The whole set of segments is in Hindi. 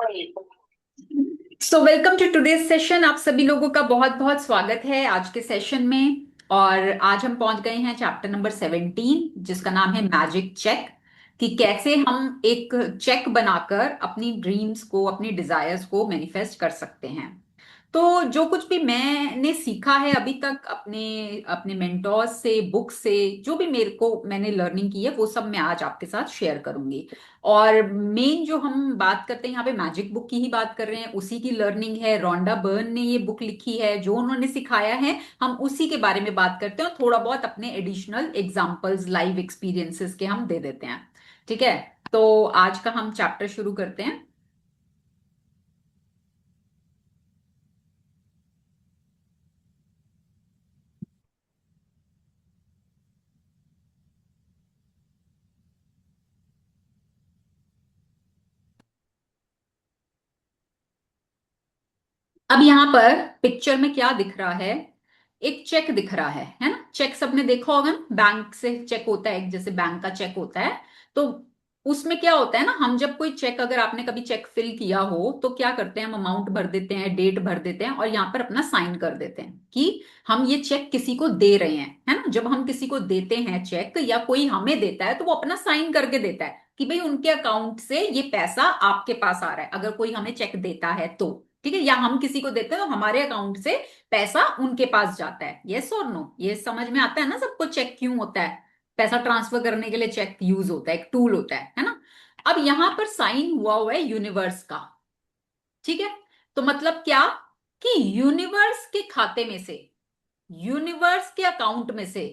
So welcome to today's session. आप सभी लोगों का बहुत बहुत स्वागत है आज के सेशन में। और आज हम पहुंच गए हैं चैप्टर नंबर 17, जिसका नाम है मैजिक चेक। कि कैसे हम एक चेक बनाकर अपनी ड्रीम्स को, अपनी डिजायर्स को मैनिफेस्ट कर सकते हैं। तो जो कुछ भी मैंने सीखा है अभी तक अपने अपने मेंटोर्स से, बुक से, जो भी मैंने लर्निंग की है, वो सब मैं आज आपके साथ शेयर करूंगी। और मेन जो हम बात करते हैं यहाँ पे, मैजिक बुक की ही बात कर रहे हैं, उसी की लर्निंग है। रोंडा बर्न ने ये बुक लिखी है, जो उन्होंने सिखाया है हम उसी के बारे में बात करते हैं, और थोड़ा बहुत अपने एडिशनल एग्जांपल्स, लाइव एक्सपीरियंसेस के हम दे देते हैं। ठीक है, तो आज का हम चैप्टर शुरू करते हैं। अब यहाँ पर पिक्चर में क्या दिख रहा है? एक चेक दिख रहा है ना? चेक सबने देखा होगा ना, बैंक से चेक होता है, एक जैसे बैंक का चेक होता है। तो उसमें क्या होता है ना, हम जब कोई चेक, अगर आपने कभी चेक फिल किया हो तो क्या करते हैं, हम अमाउंट भर देते हैं, डेट भर देते हैं, और यहाँ पर अपना साइन कर देते हैं कि हम ये चेक किसी को दे रहे हैं, है ना? जब हम किसी को देते हैं चेक, या कोई हमें देता है, तो वो अपना साइन करके देता है कि भाई उनके अकाउंट से ये पैसा आपके पास आ रहा है, अगर कोई हमें चेक देता है तो। ठीक है, या हम किसी को देते हैं तो हमारे अकाउंट से पैसा उनके पास जाता है। यस और नो? ये समझ में आता है ना सबको, चेक क्यों होता है? पैसा ट्रांसफर करने के लिए चेक यूज होता है, एक टूल होता है ना? अब यहां पर साइन हुआ है यूनिवर्स का। ठीक है, तो मतलब क्या कि यूनिवर्स के खाते में से, यूनिवर्स के अकाउंट में से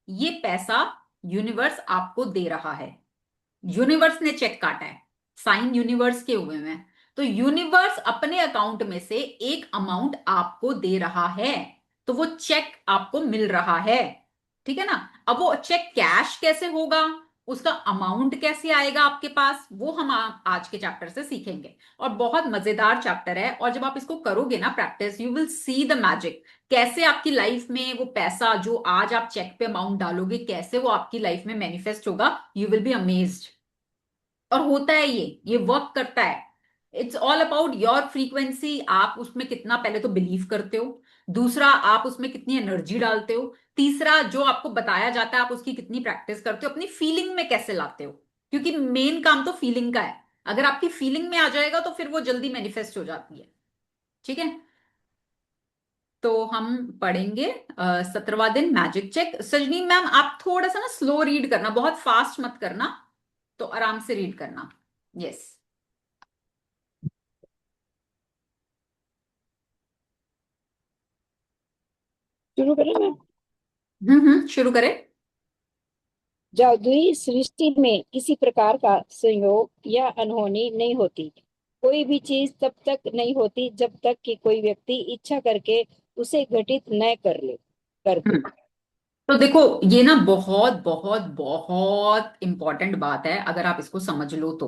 ये पैसा यूनिवर्स आपको दे रहा है। यूनिवर्स ने चेक काटा है, साइन यूनिवर्स के हुए में, तो यूनिवर्स अपने अकाउंट में से एक अमाउंट आपको दे रहा है, तो वो चेक आपको मिल रहा है। ठीक है ना? अब वो चेक कैश कैसे होगा, उसका अमाउंट कैसे आएगा आपके पास, वो हम आज के चैप्टर से सीखेंगे। और बहुत मजेदार चैप्टर है, और जब आप इसको करोगे ना practice, you will see the magic. कैसे आपकी लाइफ में वो पैसा जो आज आप चेक पे अमाउंट डालोगे, कैसे वो आपकी लाइफ में मैनिफेस्ट होगा, यू विल बी अमेज्ड। और होता है, ये वर्क करता है। It's all about your frequency. आप उसमें कितना पहले तो बिलीव करते हो, दूसरा आप उसमें कितनी एनर्जी डालते हो, तीसरा जो आपको बताया जाता है आप उसकी कितनी प्रैक्टिस करते हो, अपनी फीलिंग में कैसे लाते हो। क्योंकि मेन काम तो फीलिंग का है। अगर आपकी फीलिंग में आ जाएगा तो फिर वो जल्दी मैनिफेस्ट हो जाती है। ठीक है, तो हम पढ़ेंगे 17वां दिन मैजिक चेक। सजनी मैम, आप थोड़ा सा ना स्लो रीड करना, बहुत फास्ट मत करना, तो आराम से रीड करना। यस। शुरू करें मैं। शुरू करें। जादुई सृष्टि में किसी प्रकार का संयोग या अनहोनी नहीं होती। कोई भी चीज तब तक नहीं होती जब तक कि कोई व्यक्ति इच्छा करके उसे घटित न कर दे। हम्म तो देखो, ये ना बहुत बहुत बहुत इंपॉर्टेंट बात है, अगर आप इसको समझ लो तो।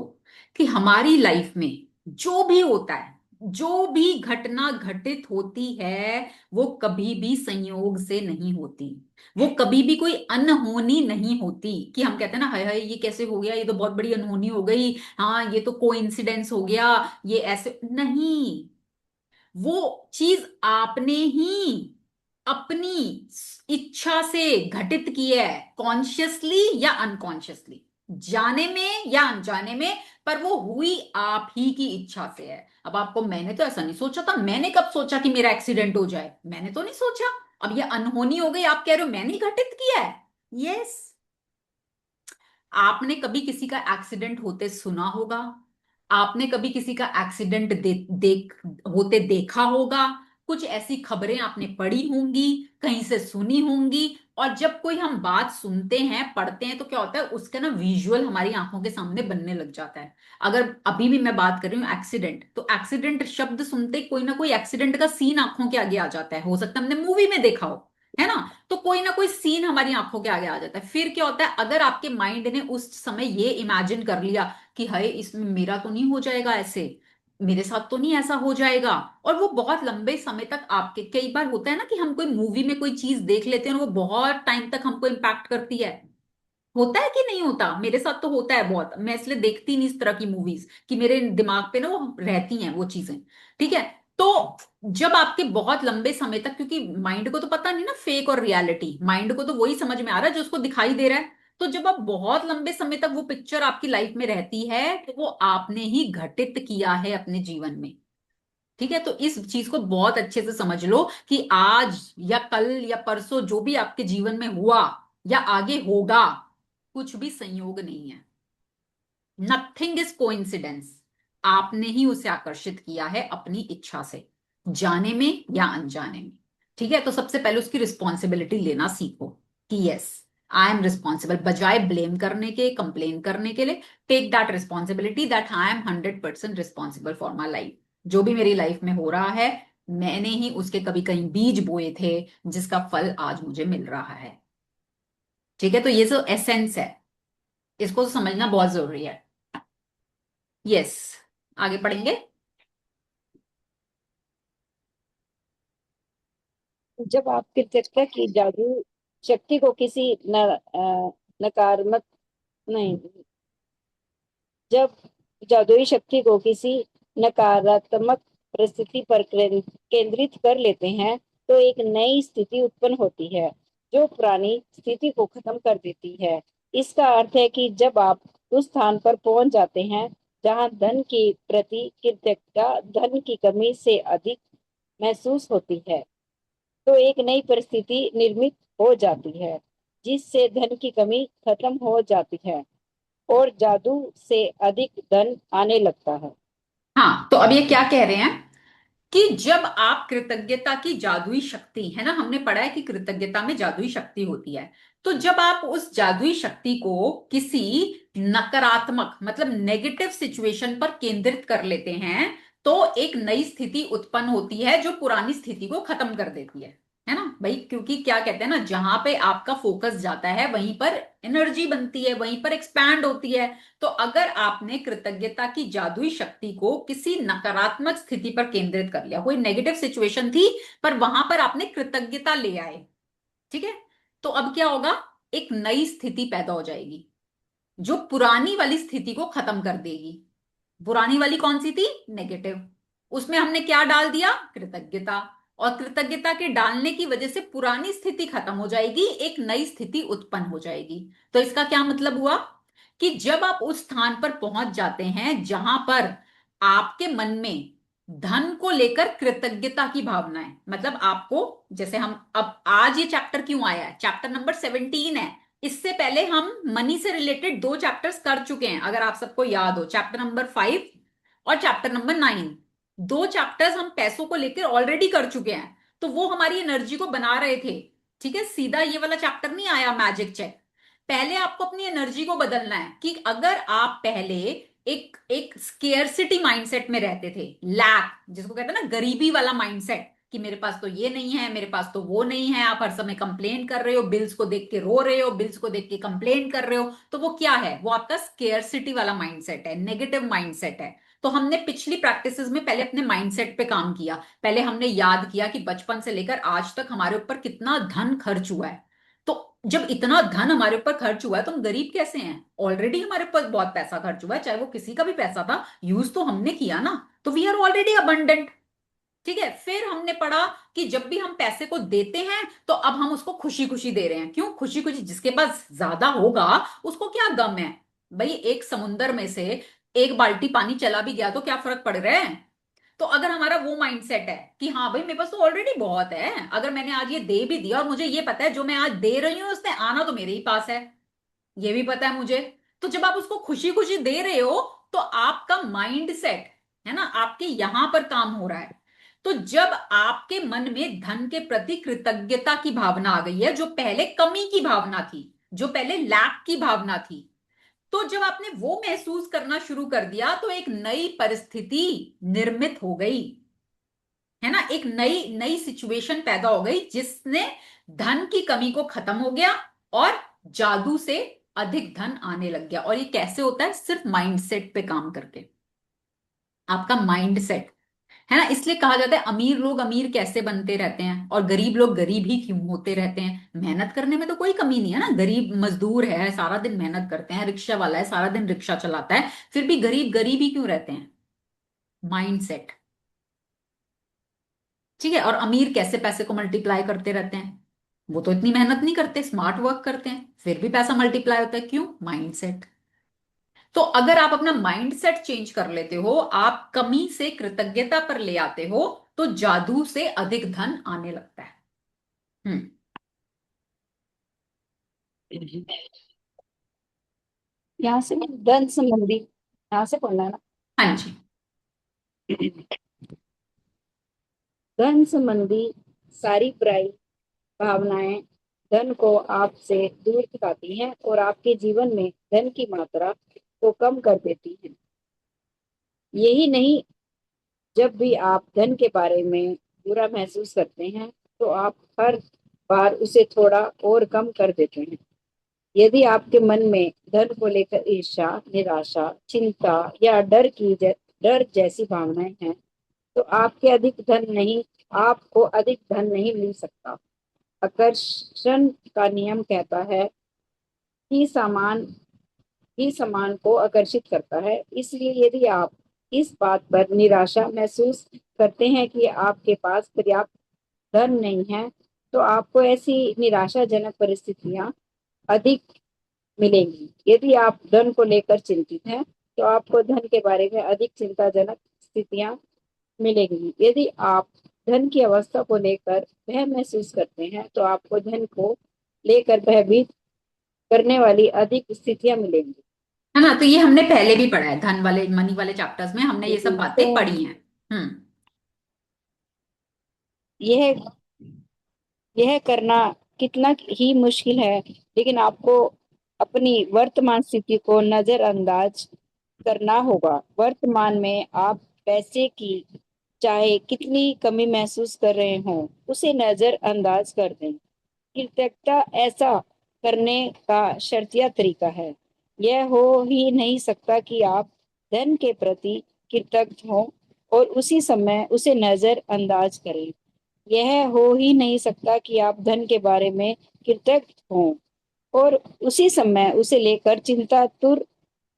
कि हमारी लाइफ में जो भी होता है, जो भी घटना घटित होती है, वो कभी भी संयोग से नहीं होती। वो कभी भी कोई अनहोनी नहीं होती कि हम कहते हैं ना, हाय हाय ये कैसे हो गया, ये तो बहुत बड़ी अनहोनी हो गई, हाँ ये तो कोइंसिडेंस हो गया, ये ऐसे नहीं। वो चीज आपने ही अपनी इच्छा से घटित की है, कॉन्शियसली या अनकॉन्शियसली, जाने में या अनजाने में, पर वो हुई आप ही की इच्छा से है। अब आपको, मैंने तो ऐसा नहीं सोचा था, मैंने कब सोचा कि मेरा एक्सीडेंट हो जाए, मैंने तो नहीं सोचा। अब ये अनहोनी हो गई, आप कह रहे हो मैंने ही घटित किया है। यस। आपने कभी किसी का एक्सीडेंट होते सुना होगा, आपने कभी किसी का एक्सीडेंट देख होते देखा होगा, कुछ ऐसी खबरें आपने पढ़ी होंगी, कहीं से सुनी होंगी। और जब कोई हम बात सुनते हैं, पढ़ते हैं, तो क्या होता है, उसका ना विजुअल हमारी आंखों के सामने बनने लग जाता है। अगर अभी भी मैं बात कर रही हूँ एक्सीडेंट, तो एक्सीडेंट शब्द सुनते ही कोई ना कोई एक्सीडेंट का सीन आंखों के आगे आ जाता है, हो सकता है हमने मूवी में देखा हो, है ना? तो कोई ना कोई सीन हमारी आंखों के आगे आ जाता है। फिर क्या होता है, अगर आपके माइंड ने उस समय ये इमेजिन कर लिया कि हाय इसमें मेरा तो नहीं हो जाएगा ऐसे, मेरे साथ तो नहीं ऐसा हो जाएगा, और वो बहुत लंबे समय तक आपके, कई बार होता है ना कि हम कोई मूवी में कोई चीज देख लेते हैं और वो बहुत टाइम तक हमको इम्पैक्ट करती है। होता है कि नहीं होता? मेरे साथ तो होता है बहुत, मैं इसलिए देखती नहीं इस तरह की मूवीज कि मेरे दिमाग पे ना वो रहती हैं वो चीजें। ठीक है। तो जब आपके बहुत लंबे समय तक, क्योंकि माइंड को तो पता नहीं ना फेक और रियलिटी, माइंड को तो वही समझ में आ रहा है जो उसको दिखाई दे रहा है। तो जब आप बहुत लंबे समय तक वो पिक्चर आपकी लाइफ में रहती है, तो वो आपने ही घटित किया है अपने जीवन में। ठीक है। तो इस चीज को बहुत अच्छे से समझ लो कि आज या कल या परसों जो भी आपके जीवन में हुआ या आगे होगा, कुछ भी संयोग नहीं है। Nothing is coincidence. आपने ही उसे आकर्षित किया है अपनी इच्छा से, जाने में या अनजाने में। ठीक है। तो सबसे पहले उसकी रिस्पॉन्सिबिलिटी लेना सीखो कि यस, आई एम रिस्पॉन्सिबल, बजाय ब्लेम करने के, कंप्लेन करने के लिए। Take that responsibility that I am 100% responsible for my life. जो भी मेरी लाइफ में हो रहा है, मैंने ही उसके कभी कहीं बीज बोए थे, जिसका फल आज मुझे मिल रहा है। ठीक है। तो ये जो एसेंस है, इसको समझना बहुत जरूरी है। यस। आगे पढ़ेंगे। जब आप कृतज्ञता की जादू शक्ति को किसी नकारात्मक नहीं जब जादुई शक्ति को किसी नकारात्मक परिस्थिति पर केंद्रित कर लेते हैं, तो एक नई स्थिति उत्पन्न होती है जो पुरानी स्थिति को खत्म कर देती है। इसका अर्थ है कि जब आप उस स्थान पर पहुंच जाते हैं जहां धन की प्रति कृतज्ञता धन की कमी से अधिक महसूस होती है, तो एक नई परिस्थिति निर्मित हो जाती है जिससे धन की कमी खत्म हो जाती है और जादू से अधिक धन आने लगता है। हाँ, तो अब ये क्या कह रहे हैं कि जब आप कृतज्ञता की जादुई शक्ति, है ना, हमने पढ़ा है कि कृतज्ञता में जादुई शक्ति होती है। तो जब आप उस जादुई शक्ति को किसी नकारात्मक मतलब नेगेटिव सिचुएशन पर केंद्रित कर लेते हैं, तो एक नई स्थिति उत्पन्न होती है जो पुरानी स्थिति को खत्म कर देती है ना भाई? क्योंकि क्या कहते हैं ना, जहां पे आपका फोकस जाता है वहीं पर एनर्जी बनती है, वहीं पर एक्सपैंड होती है। तो अगर आपने कृतज्ञता की जादुई शक्ति को किसी नकारात्मक स्थिति पर केंद्रित कर लिया, कोई नेगेटिव सिचुएशन थी पर वहां पर आपने कृतज्ञता ले आए, ठीक है, तो अब क्या होगा? एक नई स्थिति पैदा हो जाएगी जो पुरानी वाली स्थिति को खत्म कर देगी। पुरानी वाली कौन सी थी? नेगेटिव। उसमें हमने क्या डाल दिया? कृतज्ञता। और कृतज्ञता के डालने की वजह से पुरानी स्थिति खत्म हो जाएगी, एक नई स्थिति उत्पन्न हो जाएगी। तो इसका क्या मतलब हुआ कि जब आप उस स्थान पर पहुंच जाते हैं जहां पर आपके मन में धन को लेकर कृतज्ञता की भावना है, मतलब आपको, जैसे हम अब आज ये चैप्टर क्यों आया है, चैप्टर नंबर 17 है। इससे पहले हम मनी से रिलेटेड 2 चैप्टर्स कर चुके हैं, अगर आप सबको याद हो, चैप्टर नंबर 5 और चैप्टर नंबर 9। 2 चैप्टर्स हम पैसों को लेकर ऑलरेडी कर चुके हैं, तो वो हमारी एनर्जी को बना रहे थे। ठीक है। सीधा ये वाला चैप्टर नहीं आया मैजिक चेक। पहले आपको अपनी एनर्जी को बदलना है कि अगर आप पहले एक एक स्केयरसिटी माइंडसेट में रहते थे, लैक जिसको कहते हैं ना, गरीबी वाला माइंडसेट, कि मेरे पास तो ये नहीं है, मेरे पास तो वो नहीं है, आप हर समय कंप्लेन कर रहे हो, बिल्स को देख के रो रहे हो, बिल्स को देख के कंप्लेन कर रहे हो, तो वो क्या है? वो आपका स्केयरसिटी वाला माइंडसेट है, नेगेटिव माइंडसेट है। तो हमने पिछली प्रैक्टिसेस में पहले अपने माइंडसेट पे काम किया। पहले हमने याद किया कि बचपन से लेकर आज तक हमारे ऊपर कितना धन खर्च हुआ है। तो जब इतना धन हमारे ऊपर खर्च हुआ है तो हम गरीब कैसे हैं? ऑलरेडी हमारे ऊपर बहुत पैसा खर्च हुआ है, चाहे वो किसी का भी पैसा था, यूज तो हमने किया ना। तो वी आर ऑलरेडी अबंडेंट। ठीक है। फिर हमने पढ़ा कि जब भी हम पैसे को देते हैं तो अब हम उसको खुशी खुशी दे रहे हैं। क्यों खुशी खुशी? जिसके पास ज्यादा होगा उसको क्या गम है? भाई, एक समुंदर में से एक बाल्टी पानी चला भी गया तो क्या फर्क पड़ रहा है? तो अगर हमारा वो माइंडसेट है कि हाँ भाई मेरे पास तो ऑलरेडी बहुत है, अगर मैंने आज ये दे भी दिया और मुझे ये पता है जो मैं आज दे रही हूँ उसने आना तो मेरे ही पास है, ये भी पता है मुझे, तो जब आप उसको खुशी खुशी दे रहे हो तो आपका माइंड सेट, है ना, आपके यहां पर काम हो रहा है। तो जब आपके मन में धन के प्रति कृतज्ञता की भावना आ गई है, जो पहले कमी की भावना थी, जो पहले लैक की भावना थी, तो जब आपने वो महसूस करना शुरू कर दिया तो एक नई परिस्थिति निर्मित हो गई, है ना, एक नई नई सिचुएशन पैदा हो गई जिसने धन की कमी को खत्म हो गया और जादू से अधिक धन आने लग गया। और ये कैसे होता है? सिर्फ माइंडसेट पे काम करके। आपका माइंडसेट, है ना। इसलिए कहा जाता है अमीर लोग अमीर कैसे बनते रहते हैं और गरीब लोग गरीब ही क्यों होते रहते हैं। मेहनत करने में तो कोई कमी नहीं है ना। गरीब मजदूर है, सारा दिन मेहनत करते हैं, रिक्शा वाला है, सारा दिन रिक्शा चलाता है, फिर भी गरीब गरीब ही क्यों रहते हैं। Mind set. ठीक है। और अमीर कैसे पैसे को मल्टीप्लाई करते रहते हैं। वो तो इतनी मेहनत नहीं करते, स्मार्ट वर्क करते हैं, फिर भी पैसा मल्टीप्लाई होता है। क्यों? Mind set. तो अगर आप अपना माइंड सेट चेंज कर लेते हो, आप कमी से कृतज्ञता पर ले आते हो, तो जादू से अधिक धन आने लगता है। हम्म। यहाँ से धन संबंधी, यहाँ से पढ़ना है हाँ जी। ना। धन संबंधी सारी बुराई भावनाएं धन को आपसे दूर खिंचाती हैं और आपके जीवन में धन की मात्रा को कम कर देती हैं। यही नहीं, जब भी आप धन के बारे में बुरा महसूस करते हैं तो आप हर बार उसे थोड़ा और कम कर देते हैं। यदि आपके मन में धन को लेकर ईर्ष्या, निराशा, चिंता या डर जैसी भावनाएं हैं, तो आपको अधिक धन नहीं मिल सकता। आकर्षण का नियम कहता है कि सामान ही सामान को आकर्षित करता है। इसलिए यदि आप इस बात पर निराशा महसूस करते हैं कि आपके पास पर्याप्त धन नहीं है, तो आपको ऐसी निराशाजनक परिस्थितियां अधिक मिलेंगी। यदि आप धन को लेकर चिंतित हैं, तो आपको धन के बारे में अधिक चिंताजनक स्थितियां मिलेंगी। यदि आप धन की अवस्था को लेकर भय महसूस करते हैं, तो आपको धन को लेकर भयभीत करने वाली अधिक स्थितियां मिलेंगी। है ना। तो ये हमने पहले भी पढ़ा है, धन वाले मनी वाले चैप्टर्स में हमने ये सब तो बातें पढ़ी हैं। हम्म। यह यह करना कितना ही मुश्किल है, लेकिन आपको अपनी वर्तमान स्थिति को नजरअंदाज करना होगा। वर्तमान में आप पैसे की चाहे कितनी कमी महसूस कर रहे हो, उसे नजरअंदाज कर दें। कृतज्ञता ऐसा करने का शर्तिया तरीका है। यह हो ही नहीं सकता कि आप धन के प्रति कृतज्ञ हो और उसी समय उसे नजरअंदाज करें। यह हो ही नहीं सकता कि आप धन के बारे में कृतज्ञ हों और उसी समय उसे लेकर चिंतातुर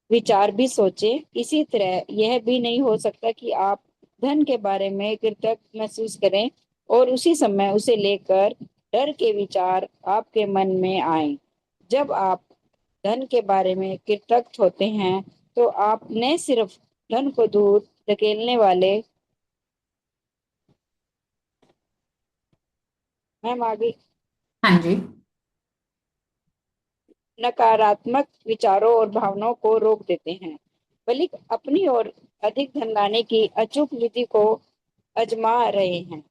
विचार भी सोचें। इसी तरह यह भी नहीं हो सकता कि आप धन के बारे में कृतज्ञ महसूस करें और उसी समय उसे लेकर डर के विचार आपके मन में आए। जब आप धन के बारे में कृतज्ञ होते हैं, तो आप न सिर्फ धन को दूर धकेलने वाले, मैम आगे, हाँ जी। नकारात्मक विचारों और भावनाओं को रोक देते हैं, बल्कि अपनी ओर अधिक धन लाने की अचूक विधि को आजमा रहे हैं।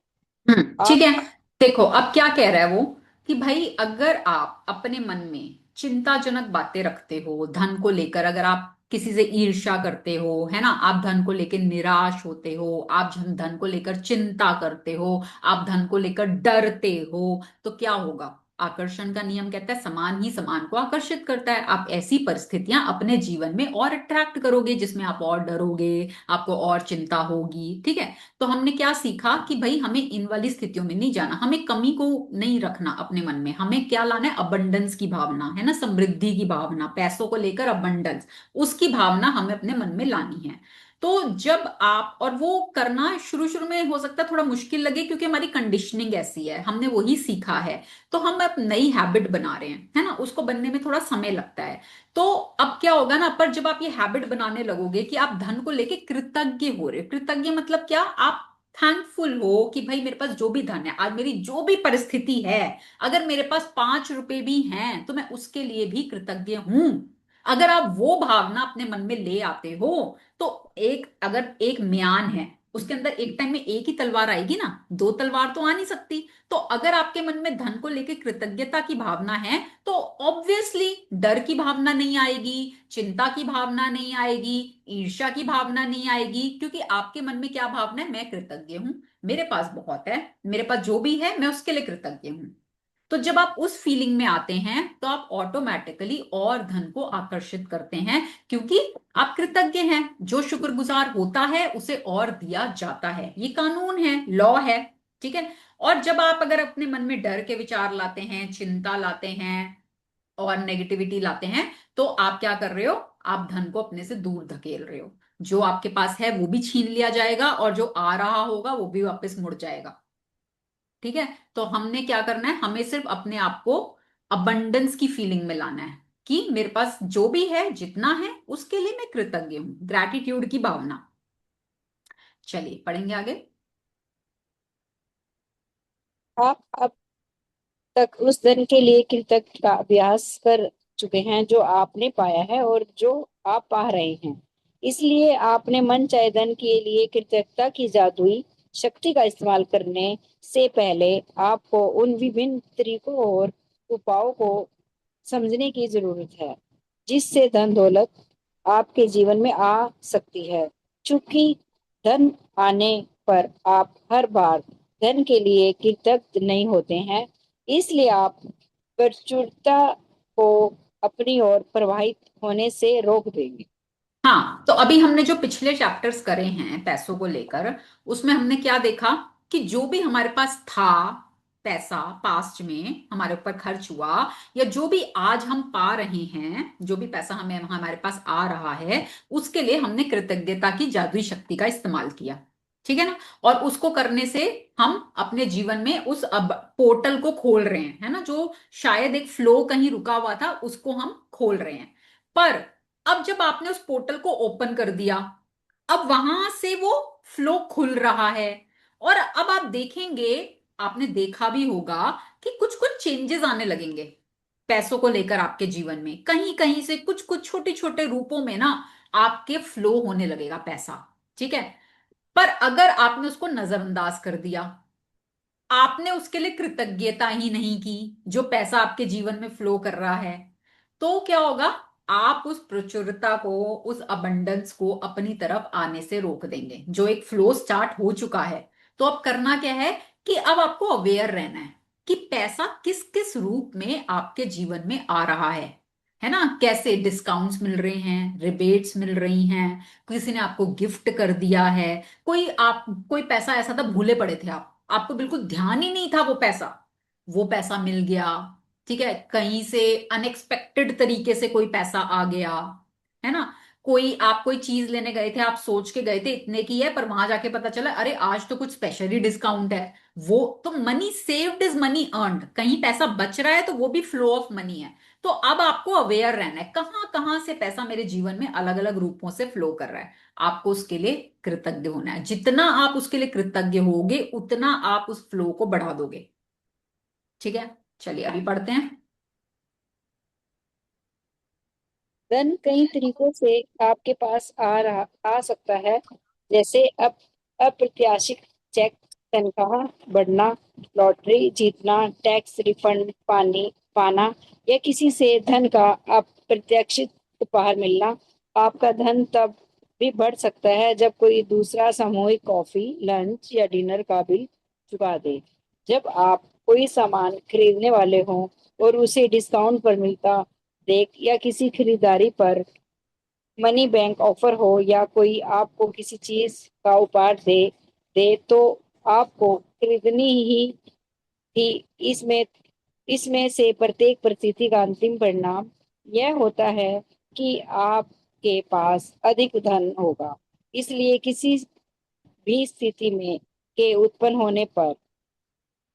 ठीक आप है। देखो अब क्या कह रहा है वो, कि भाई अगर आप अपने मन में चिंताजनक बातें रखते हो धन को लेकर, अगर आप किसी से ईर्ष्या करते हो, है ना, आप धन को लेकर निराश होते हो, आप धन को लेकर चिंता करते हो, आप धन को लेकर डरते हो, तो क्या होगा। आकर्षण का नियम कहता है समान ही समान को आकर्षित करता है। आप ऐसी परिस्थितियां अपने जीवन में और अट्रैक्ट करोगे जिसमें आप और डरोगे, आपको और चिंता होगी। ठीक है। तो हमने क्या सीखा कि भाई हमें इन वाली स्थितियों में नहीं जाना, हमें कमी को नहीं रखना अपने मन में, हमें क्या लाना है, अबंडेंस की भावना, है ना, समृद्धि की भावना, पैसों को लेकर अबंडेंस, उसकी भावना हमें अपने मन में लानी है। तो जब आप, और वो करना शुरू शुरू में हो सकता है थोड़ा मुश्किल लगे क्योंकि हमारी कंडीशनिंग ऐसी है, हमने वही सीखा है। तो हम अब नई हैबिट बना रहे हैं, है ना, उसको बनने में थोड़ा समय लगता है। तो अब क्या होगा ना, पर जब आप ये हैबिट बनाने लगोगे कि आप धन को लेके कृतज्ञ हो रहे हो, कृतज्ञ मतलब क्या, आप थैंकफुल हो कि भाई मेरे पास जो भी धन है, आज मेरी जो भी परिस्थिति है, अगर मेरे पास 5 रुपए भी हैं तो मैं उसके लिए भी कृतज्ञ हूं। अगर आप वो भावना अपने मन में ले आते हो, तो अगर एक म्यान है, उसके अंदर एक टाइम में एक ही तलवार आएगी ना, दो तलवार तो आ नहीं सकती। तो अगर आपके मन में धन को लेकर कृतज्ञता की भावना है, तो ऑब्वियसली डर की भावना नहीं आएगी, चिंता की भावना नहीं आएगी, ईर्ष्या की भावना नहीं आएगी, क्योंकि आपके मन में क्या भावना है, मैं कृतज्ञ हूं, मेरे पास बहुत है, मेरे पास जो भी है मैं उसके लिए कृतज्ञ हूं। तो जब आप उस फीलिंग में आते हैं तो आप ऑटोमेटिकली और धन को आकर्षित करते हैं, क्योंकि आप कृतज्ञ हैं। जो शुक्रगुजार होता है उसे और दिया जाता है, ये कानून है, लॉ है। ठीक है। और जब आप अगर अपने मन में डर के विचार लाते हैं, चिंता लाते हैं और नेगेटिविटी लाते हैं, तो आप क्या कर रहे हो? आप धन को अपने से दूर धकेल रहे हो। जो आपके पास है वो भी छीन लिया जाएगा और जो आ रहा होगा वो भी वापस मुड़ जाएगा। ठीक है। तो हमने क्या करना है? हमें सिर्फ अपने आप को अबंडेंस की फीलिंग में लाना है कि मेरे पास जो भी है, जितना है, उसके लिए मैं कृतज्ञ हूं, ग्रैटिट्यूड की भावना। चलिए पढ़ेंगे आगे। आप अब तक उस धन के लिए कृतज्ञ का अभ्यास कर चुके हैं जो आपने पाया है और जो आप पा रहे हैं। इसलिए आपने मन चाहे धन के लिए कृतज्ञता की जादुई शक्ति का इस्तेमाल करने से पहले आपको उन विभिन्न तरीकों और उपायों को समझने की जरूरत है जिससे धन दौलत आपके जीवन में आ सकती है। चूंकि धन आने पर आप हर बार धन के लिए कृतज्ञ नहीं होते हैं, इसलिए आप प्रचुरता को अपनी ओर प्रवाहित होने से रोक देंगे। हाँ, तो अभी हमने जो पिछले चैप्टर्स करे हैं पैसों को लेकर, उसमें हमने क्या देखा कि जो भी हमारे पास था पैसा, पास्ट में हमारे ऊपर खर्च हुआ, या जो भी आज हम पा रहे हैं, जो भी पैसा हमें हमारे पास आ रहा है, उसके लिए हमने कृतज्ञता की जादुई शक्ति का इस्तेमाल किया। ठीक है ना? और उसको करने से हम अपने जीवन में उस अब पोर्टल को खोल रहे हैं, है ना? जो शायद एक फ्लो कहीं रुका हुआ था, उसको हम खोल रहे हैं। पर अब जब आपने उस पोर्टल को ओपन कर दिया, अब वहां से वो फ्लो खुल रहा है। और अब आप देखेंगे, आपने देखा भी होगा कि कुछ कुछ चेंजेस आने लगेंगे पैसों को लेकर आपके जीवन में। कहीं कहीं से कुछ कुछ छोटे छोटे रूपों में ना आपके फ्लो होने लगेगा पैसा। ठीक है। पर अगर आपने उसको नजरअंदाज कर दिया, आपने उसके लिए कृतज्ञता ही नहीं की, जो पैसा आपके जीवन में फ्लो कर रहा है, तो क्या होगा? आप उस प्रचुरता को, उस अबंडेंस को अपनी तरफ आने से रोक देंगे, जो एक फ्लो स्टार्ट हो चुका है। तो अब करना क्या है कि अब आपको अवेयर रहना है कि पैसा किस किस रूप में आपके जीवन में आ रहा है ना? कैसे डिस्काउंट्स मिल रहे हैं, रिबेट्स मिल रही हैं, किसी ने आपको गिफ्ट कर दिया है, कोई पैसा ऐसा था भूले पड़े थे आप, आपको बिल्कुल ध्यान ही नहीं था वो पैसा मिल गया। ठीक है। कहीं से अनएक्सपेक्टेड तरीके से कोई पैसा आ गया, है ना? आप कोई चीज लेने गए थे, आप सोच के गए थे इतने की है, पर वहां जाके पता चला अरे आज तो कुछ स्पेशल ही डिस्काउंट है। वो तो money saved is money earned, कहीं पैसा बच रहा है तो वो भी फ्लो ऑफ मनी है। तो अब आपको अवेयर रहना है कहाँ कहाँ से पैसा मेरे जीवन में अलग अलग रूपों से फ्लो कर रहा है। आपको उसके लिए कृतज्ञ होना है। जितना आप उसके लिए कृतज्ञ होगे, उतना आप उस फ्लो को बढ़ा दोगे। ठीक है। चलिए अभी पढ़ते हैं। धन कई तरीकों से आपके पास आ सकता है, जैसे अप्रत्याशित चेक, तनख्वाह बढ़ना, लॉटरी जीतना, टैक्स रिफंड पाना या किसी से धन का अप्रत्याशित उपहार मिलना। आपका धन तब भी बढ़ सकता है जब कोई दूसरा सामूहिक कॉफी, लंच या डिनर का बिल चुका दे। जब आप कोई सामान खरीदने वाले हों और उसे डिस्काउंट पर मिलता देख, या किसी खरीदारी पर मनी बैंक ऑफर हो, या कोई आपको किसी चीज का उपहार दे दे तो आपको खरीदनी ही थी। इसमें इसमें से प्रत्येक परिस्थिति का अंतिम परिणाम यह होता है कि आपके पास अधिक धन होगा। इसलिए किसी भी स्थिति में के उत्पन्न होने पर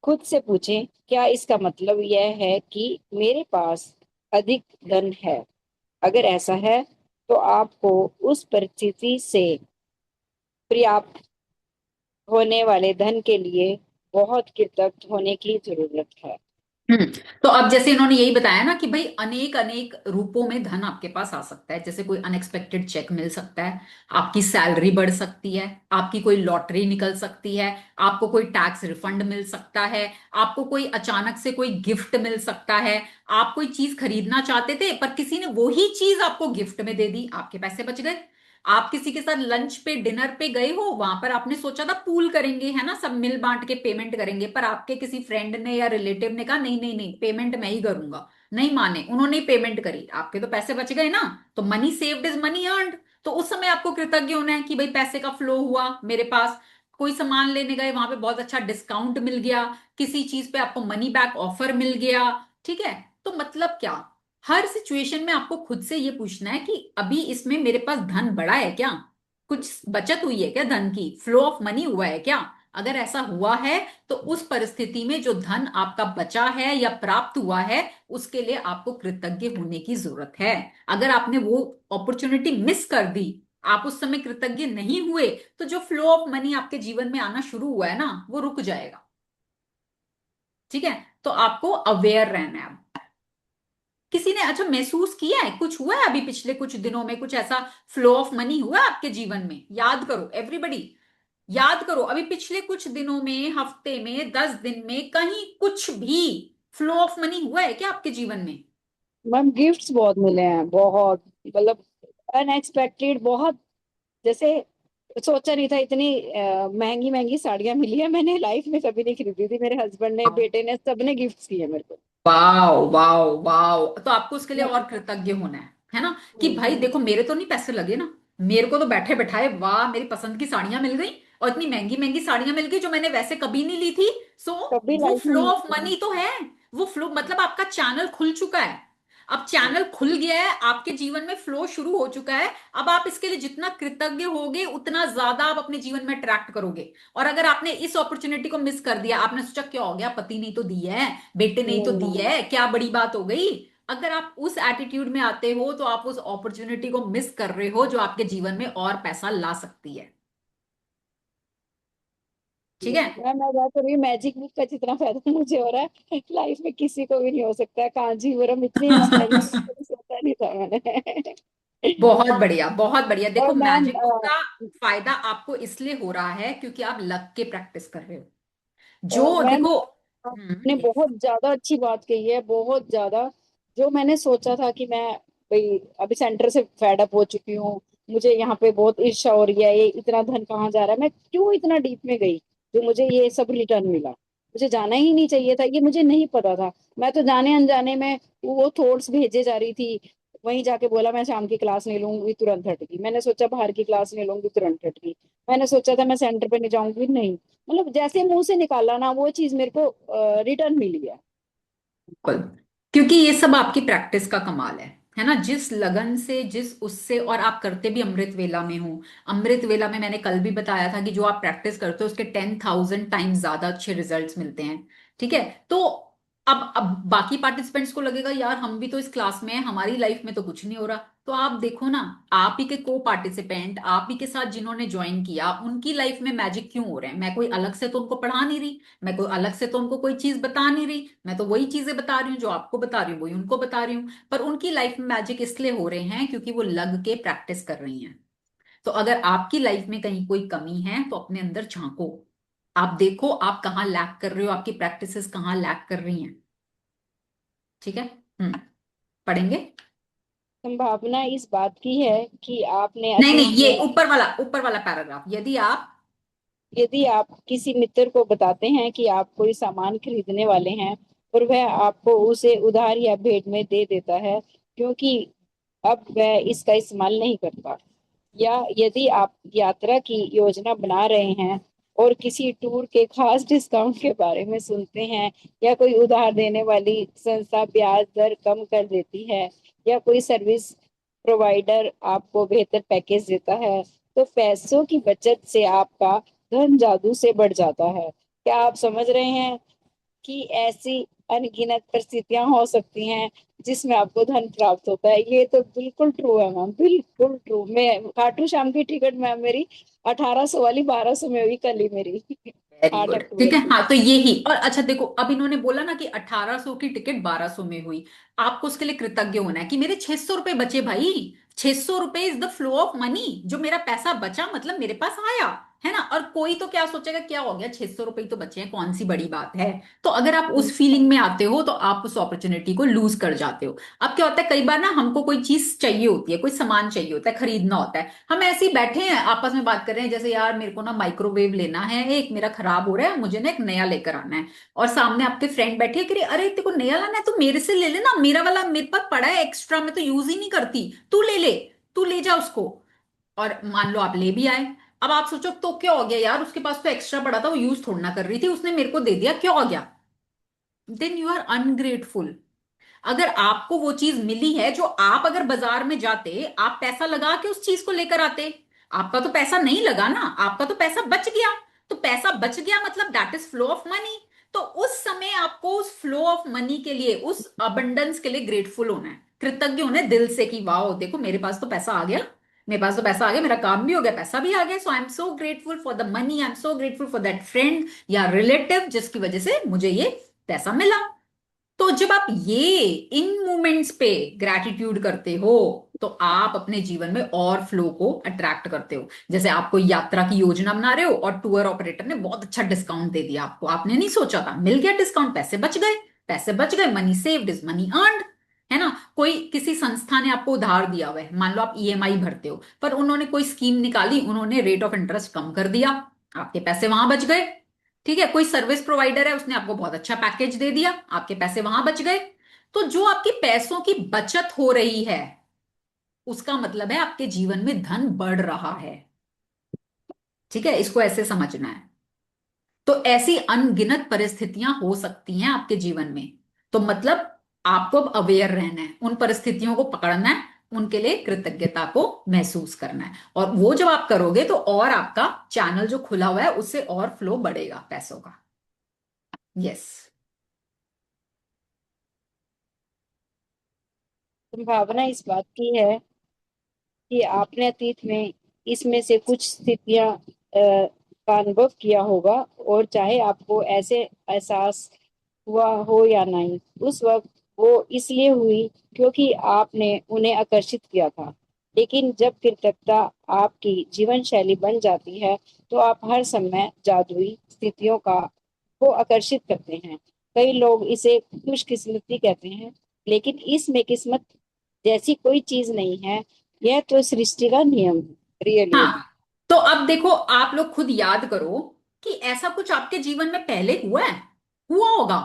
खुद से पूछें, क्या इसका मतलब यह है कि मेरे पास अधिक धन है? अगर ऐसा है, तो आपको उस परिस्थिति से पर्याप्त होने वाले धन के लिए बहुत कृतज्ञ होने की जरूरत है। हम्म। तो अब जैसे इन्होंने यही बताया ना कि भाई अनेक अनेक रूपों में धन आपके पास आ सकता है। जैसे कोई अनएक्सपेक्टेड चेक मिल सकता है, आपकी सैलरी बढ़ सकती है, आपकी कोई लॉटरी निकल सकती है, आपको कोई टैक्स रिफंड मिल सकता है, आपको कोई अचानक से कोई गिफ्ट मिल सकता है। आप कोई चीज खरीदना चाहते थे पर किसी ने वही चीज आपको गिफ्ट में दे दी, आपके पैसे बच गए। आप किसी के साथ लंच पे डिनर पे गए हो, वहां पर आपने सोचा था पूल करेंगे, है ना, सब मिल बांट के पेमेंट करेंगे, पर आपके किसी फ्रेंड ने या रिलेटिव ने कहा नहीं नहीं नहीं, पेमेंट मैं ही करूंगा, नहीं माने, उन्होंने ही पेमेंट करी, आपके तो पैसे बच गए ना। तो money saved is money earned. तो उस समय आपको कृतज्ञ होना है कि भाई पैसे का फ्लो हुआ मेरे पास, कोई सामान लेने गए वहां पे बहुत अच्छा डिस्काउंट मिल गया, किसी चीज पे आपको मनी बैक ऑफर मिल गया। ठीक है। तो मतलब क्या, हर सिचुएशन में आपको खुद से ये पूछना है कि अभी इसमें मेरे पास धन बढ़ा है क्या, कुछ बचत हुई है क्या, धन की फ्लो ऑफ मनी हुआ है क्या। अगर ऐसा हुआ है तो उस परिस्थिति में जो धन आपका बचा है या प्राप्त हुआ है, उसके लिए आपको कृतज्ञ होने की जरूरत है। अगर आपने वो अपॉर्चुनिटी मिस कर दी, आप उस समय कृतज्ञ नहीं हुए, तो जो फ्लो ऑफ मनी आपके जीवन में आना शुरू हुआ है ना, वो रुक जाएगा। ठीक है। तो आपको अवेयर रहना है अब। किसी ने अच्छा महसूस किया है, कुछ हुआ है अभी पिछले कुछ दिनों में, कुछ ऐसा फ्लो ऑफ मनी हुआ है आपके जीवन में? याद करो एवरीबडी, याद करो अभी पिछले कुछ दिनों में, हफ्ते में, 10 दिन में, कहीं कुछ भी फ्लो ऑफ मनी हुआ है क्या आपके जीवन में? मैम गिफ्ट्स बहुत मिले हैं, बहुत, मतलब अनएक्सपेक्टेड, बहुत, जैसे सोचा नहीं था इतनी महंगी महंगी साड़ियां मिली है, मैंने लाइफ में कभी नहीं खरीदी थी, मेरे हस्बैंड ने, बेटे ने, सबने गिफ्ट्स किए मेरे को। वाओ वाओ वाओ, तो आपको उसके लिए मैं- और कृतज्ञ होना है ना, कि भाई देखो मेरे तो नहीं पैसे लगे ना, मेरे को तो बैठे बैठाए वाह मेरी पसंद की साड़ियां मिल गई, और इतनी महंगी महंगी साड़ियां मिल गई जो मैंने वैसे कभी नहीं ली थी। सो कभी वो लाइफ में फ्लो नहीं ऑफ किया। मनी तो है, वो फ्लो मतलब आपका चैनल खुल चुका है। अब चैनल खुल गया है, आपके जीवन में फ्लो शुरू हो चुका है। अब आप इसके लिए जितना कृतज्ञ होगे उतना ज्यादा आप अपने जीवन में अट्रैक्ट करोगे। और अगर आपने इस अपॉर्चुनिटी को मिस कर दिया, आपने सोचा क्या हो गया, पति नहीं तो दी है, बेटे ने ही तो दी है, क्या बड़ी बात हो गई, अगर आप उस एटीट्यूड में आते हो तो आप उस अपॉर्चुनिटी को मिस कर रहे हो जो आपके जीवन में और पैसा ला सकती है। ठीक है। मैं बात कर रही हूँ मैजिक बुक का, जितना फायदा मुझे हो रहा है लाइफ में किसी को भी नहीं हो सकता है। कांजीवरम इतनी एक्सपेंसिव, कभी सोचा नहीं था मैंने। बहुत बढ़िया बहुत बढ़िया। देखो और मैम, मैजिक बुक का फायदा आपको इसलिए हो रहा है क्योंकि आप लक के प्रैक्टिस कर रहे हो, जो मैम देखो। आपने yes। बहुत ज्यादा अच्छी बात कही है, बहुत ज्यादा। जो मैंने सोचा था कि मैं, भाई अभी सेंटर से फेड अप हो चुकी हूँ, मुझे यहाँ पे बहुत ईर्ष्या हो रही है, ये इतना धन कहाँ जा रहा है, मैं क्यों इतना डीप में गई, जो मुझे ये सब रिटर्न मिला। मुझे जाना ही नहीं चाहिए था, ये मुझे नहीं पता था। मैं तो जाने अनजाने में वो थॉट्स भेजे जा रही थी। वहीं जाके बोला मैं शाम की क्लास नहीं लूंगी, तुरंत हट गई। मैंने सोचा बाहर की क्लास नहीं लूंगी, तुरंत हट गई। मैंने सोचा था मैं सेंटर पे नहीं जाऊंगी, नहीं, मतलब जैसे मुंह से निकाला ना वो चीज मेरे को रिटर्न मिली है। बिल्कुल। क्योंकि ये सब आपकी प्रैक्टिस का कमाल है ना, जिस लगन से, जिस उससे, और आप करते भी अमृत वेला में हो। अमृत वेला में मैंने कल भी बताया था कि जो आप प्रैक्टिस करते हो उसके 10,000 टाइम्स ज्यादा अच्छे रिजल्ट्स मिलते हैं। ठीक है। तो अब बाकी पार्टिसिपेंट्स को लगेगा यार हम भी तो इस क्लास में हैं, हमारी लाइफ में तो कुछ नहीं हो रहा। तो आप देखो ना, आप ही के को पार्टिसिपेंट, आप ही के साथ जिन्होंने ज्वाइन किया, उनकी लाइफ में मैजिक क्यों हो रहे हैं? मैं कोई अलग से तो उनको पढ़ा नहीं रही, मैं कोई अलग से तो उनको कोई चीज बता नहीं रही, मैं तो वही चीजें बता रही हूँ जो आपको बता रही हूँ, वही उनको बता रही हूँ। पर उनकी लाइफ में मैजिक इसलिए हो रहे हैं क्योंकि वो लग के प्रैक्टिस कर रही हैं। तो अगर आपकी लाइफ में कहीं कोई कमी है तो अपने अंदर झांको, आप देखो आप कहाँ लैक कर रहे हो, आपकी प्रैक्टिसेस कहाँ लैक कर रही हैं। ठीक है। पढ़ेंगे। संभावना इस बात की है कि आपने नहीं अतीत नहीं, में, ये ऊपर वाला पैराग्राफ, यदि आप। यदि आप किसी मित्र को बताते हैं कि आप कोई सामान खरीदने वाले हैं और वह आपको उसे उधार या भेंट में दे देता है, क्योंकि अब वह इसका इस्तेमाल नहीं करता, या यदि आप यात्रा की योजना बना रहे हैं और किसी टूर के खास डिस्काउंट के बारे में सुनते हैं, या कोई उधार देने वाली संस्था ब्याज दर कम कर देती है, या कोई सर्विस प्रोवाइडर आपको बेहतर पैकेज देता है, तो पैसों की बचत से आपका धन जादू से बढ़ जाता है। क्या आप समझ रहे हैं कि ऐसी अनगिनत परिस्थितियां हो सकती हैं जिसमें आपको धन प्राप्त होता है? ये तो बिल्कुल ट्रू है मैम, बिल्कुल ट्रू। मैं खाटू श्याम की टिकट मैम मेरी 1800 वाली 1200 में हुई कल ही मेरी। वेरी आठ गुड। अक्टूबर ठीक है। को। हाँ तो ये ही, और अच्छा देखो अब इन्होंने बोला ना कि 1800 की टिकट 1200 में हुई, आपको उसके लिए कृतज्ञ होना है कि मेरे 600 रुपए बचे भाई। 600 रुपए is the flow of money, जो मेरा पैसा बचा मतलब मेरे पास आया। है ना। और कोई तो क्या सोचेगा, क्या हो गया, 600 रुपए तो बचे हैं, कौन सी बड़ी बात है। तो अगर आप उस फीलिंग में आते हो तो आप उस अपॉर्चुनिटी को लूज कर जाते हो। अब क्या होता है, कई बार ना हमको कोई चीज चाहिए होती है, कोई सामान चाहिए होता है, खरीदना होता है, हम ऐसे ही बैठे हैं आपस में बात कर रहे हैं, जैसे यार मेरे को ना माइक्रोवेव लेना है, एक मेरा खराब हो रहा है, मुझे ना एक नया लेकर आना है। और सामने आपके फ्रेंड बैठे हैं कि अरे तेरे को नया लाना है तो मेरे से ले लेना, मेरा वाला मेरे पास पड़ा है एक्स्ट्रा, मैं तो यूज ही नहीं करती, तू ले ले, तू ले जा उसको। और मान लो आप ले भी आए। अब आप सोचो तो क्या हो गया यार, उसके पास तो एक्स्ट्रा पड़ा था, वो यूज थोड़ा ना कर रही थी, उसने मेरे को दे दिया, क्या हो गया। Then you are ungrateful. अगर आपको वो चीज मिली है जो आप अगर बाजार में जाते, आप पैसा लगा के उस चीज को लेकर आते, आपका तो पैसा नहीं लगा ना, आपका तो पैसा बच गया। तो पैसा बच गया मतलब that is flow of money. तो उस समय आपको उस फ्लो ऑफ मनी के लिए, उस अबंडेंस के लिए ग्रेटफुल होना है, कृतज्ञ होना है दिल से कि वाह देखो मेरे पास तो पैसा आ गया, मेरे पास तो पैसा आ गया, मेरा काम भी हो गया, पैसा भी आ गया, so I am so grateful for the money, I am so grateful for that friend या रिलेटिव जिसकी वजह से मुझे ये पैसा मिला। तो जब आप ये इन मोमेंट्स पे ग्रैटिट्यूड करते हो तो आप अपने जीवन में और फ्लो को अट्रैक्ट करते हो। जैसे आप कोई यात्रा की योजना बना रहे हो और टूर ऑपरेटर ने बहुत अच्छा डिस्काउंट दे दिया आपको, आपने नहीं सोचा था, मिल गया डिस्काउंट, पैसे बच गए, पैसे बच गए, money saved is money earned. है ना। कोई किसी संस्था ने आपको उधार दिया हुआ है, मान लो आप ईएमआई भरते हो, पर उन्होंने कोई स्कीम निकाली, उन्होंने रेट ऑफ इंटरेस्ट कम कर दिया, आपके पैसे वहां बच गए। ठीक है, कोई सर्विस प्रोवाइडर है, उसने आपको बहुत अच्छा पैकेज दे दिया, आपके पैसे वहां बच गए। तो जो आपकी पैसों की बचत हो रही है उसका मतलब है आपके जीवन में धन बढ़ रहा है। ठीक है, इसको ऐसे समझना है। तो ऐसी अनगिनत परिस्थितियां हो सकती हैं आपके जीवन में, तो मतलब आपको अब अवेयर रहना है, उन परिस्थितियों को पकड़ना है, उनके लिए कृतज्ञता को महसूस करना है, और वो जब आप करोगे तो और आपका चैनल जो खुला हुआ है उससे और फ्लो बढ़ेगा पैसों का। यस। संभावना इस बात की है कि आपने अतीत में इसमें से कुछ स्थितियां का अनुभव किया होगा, और चाहे आपको ऐसे एहसास हुआ हो या नहीं, उस वक्त वो इसलिए हुई क्योंकि आपने उन्हें आकर्षित किया था। लेकिन जब कृतज्ञता आपकी जीवन शैली बन जाती है, तो आप हर समय जादुई स्थितियों का को आकर्षित करते हैं। कई लोग इसे खुशकिस्मती कहते हैं, लेकिन इसमें किस्मत जैसी कोई चीज नहीं है। यह तो सृष्टि का नियम है, रियली। हाँ, तो अब देखो आप लोग खुद याद करो कि ऐसा कुछ आपके जीवन में पहले हुआ है, हुआ होगा,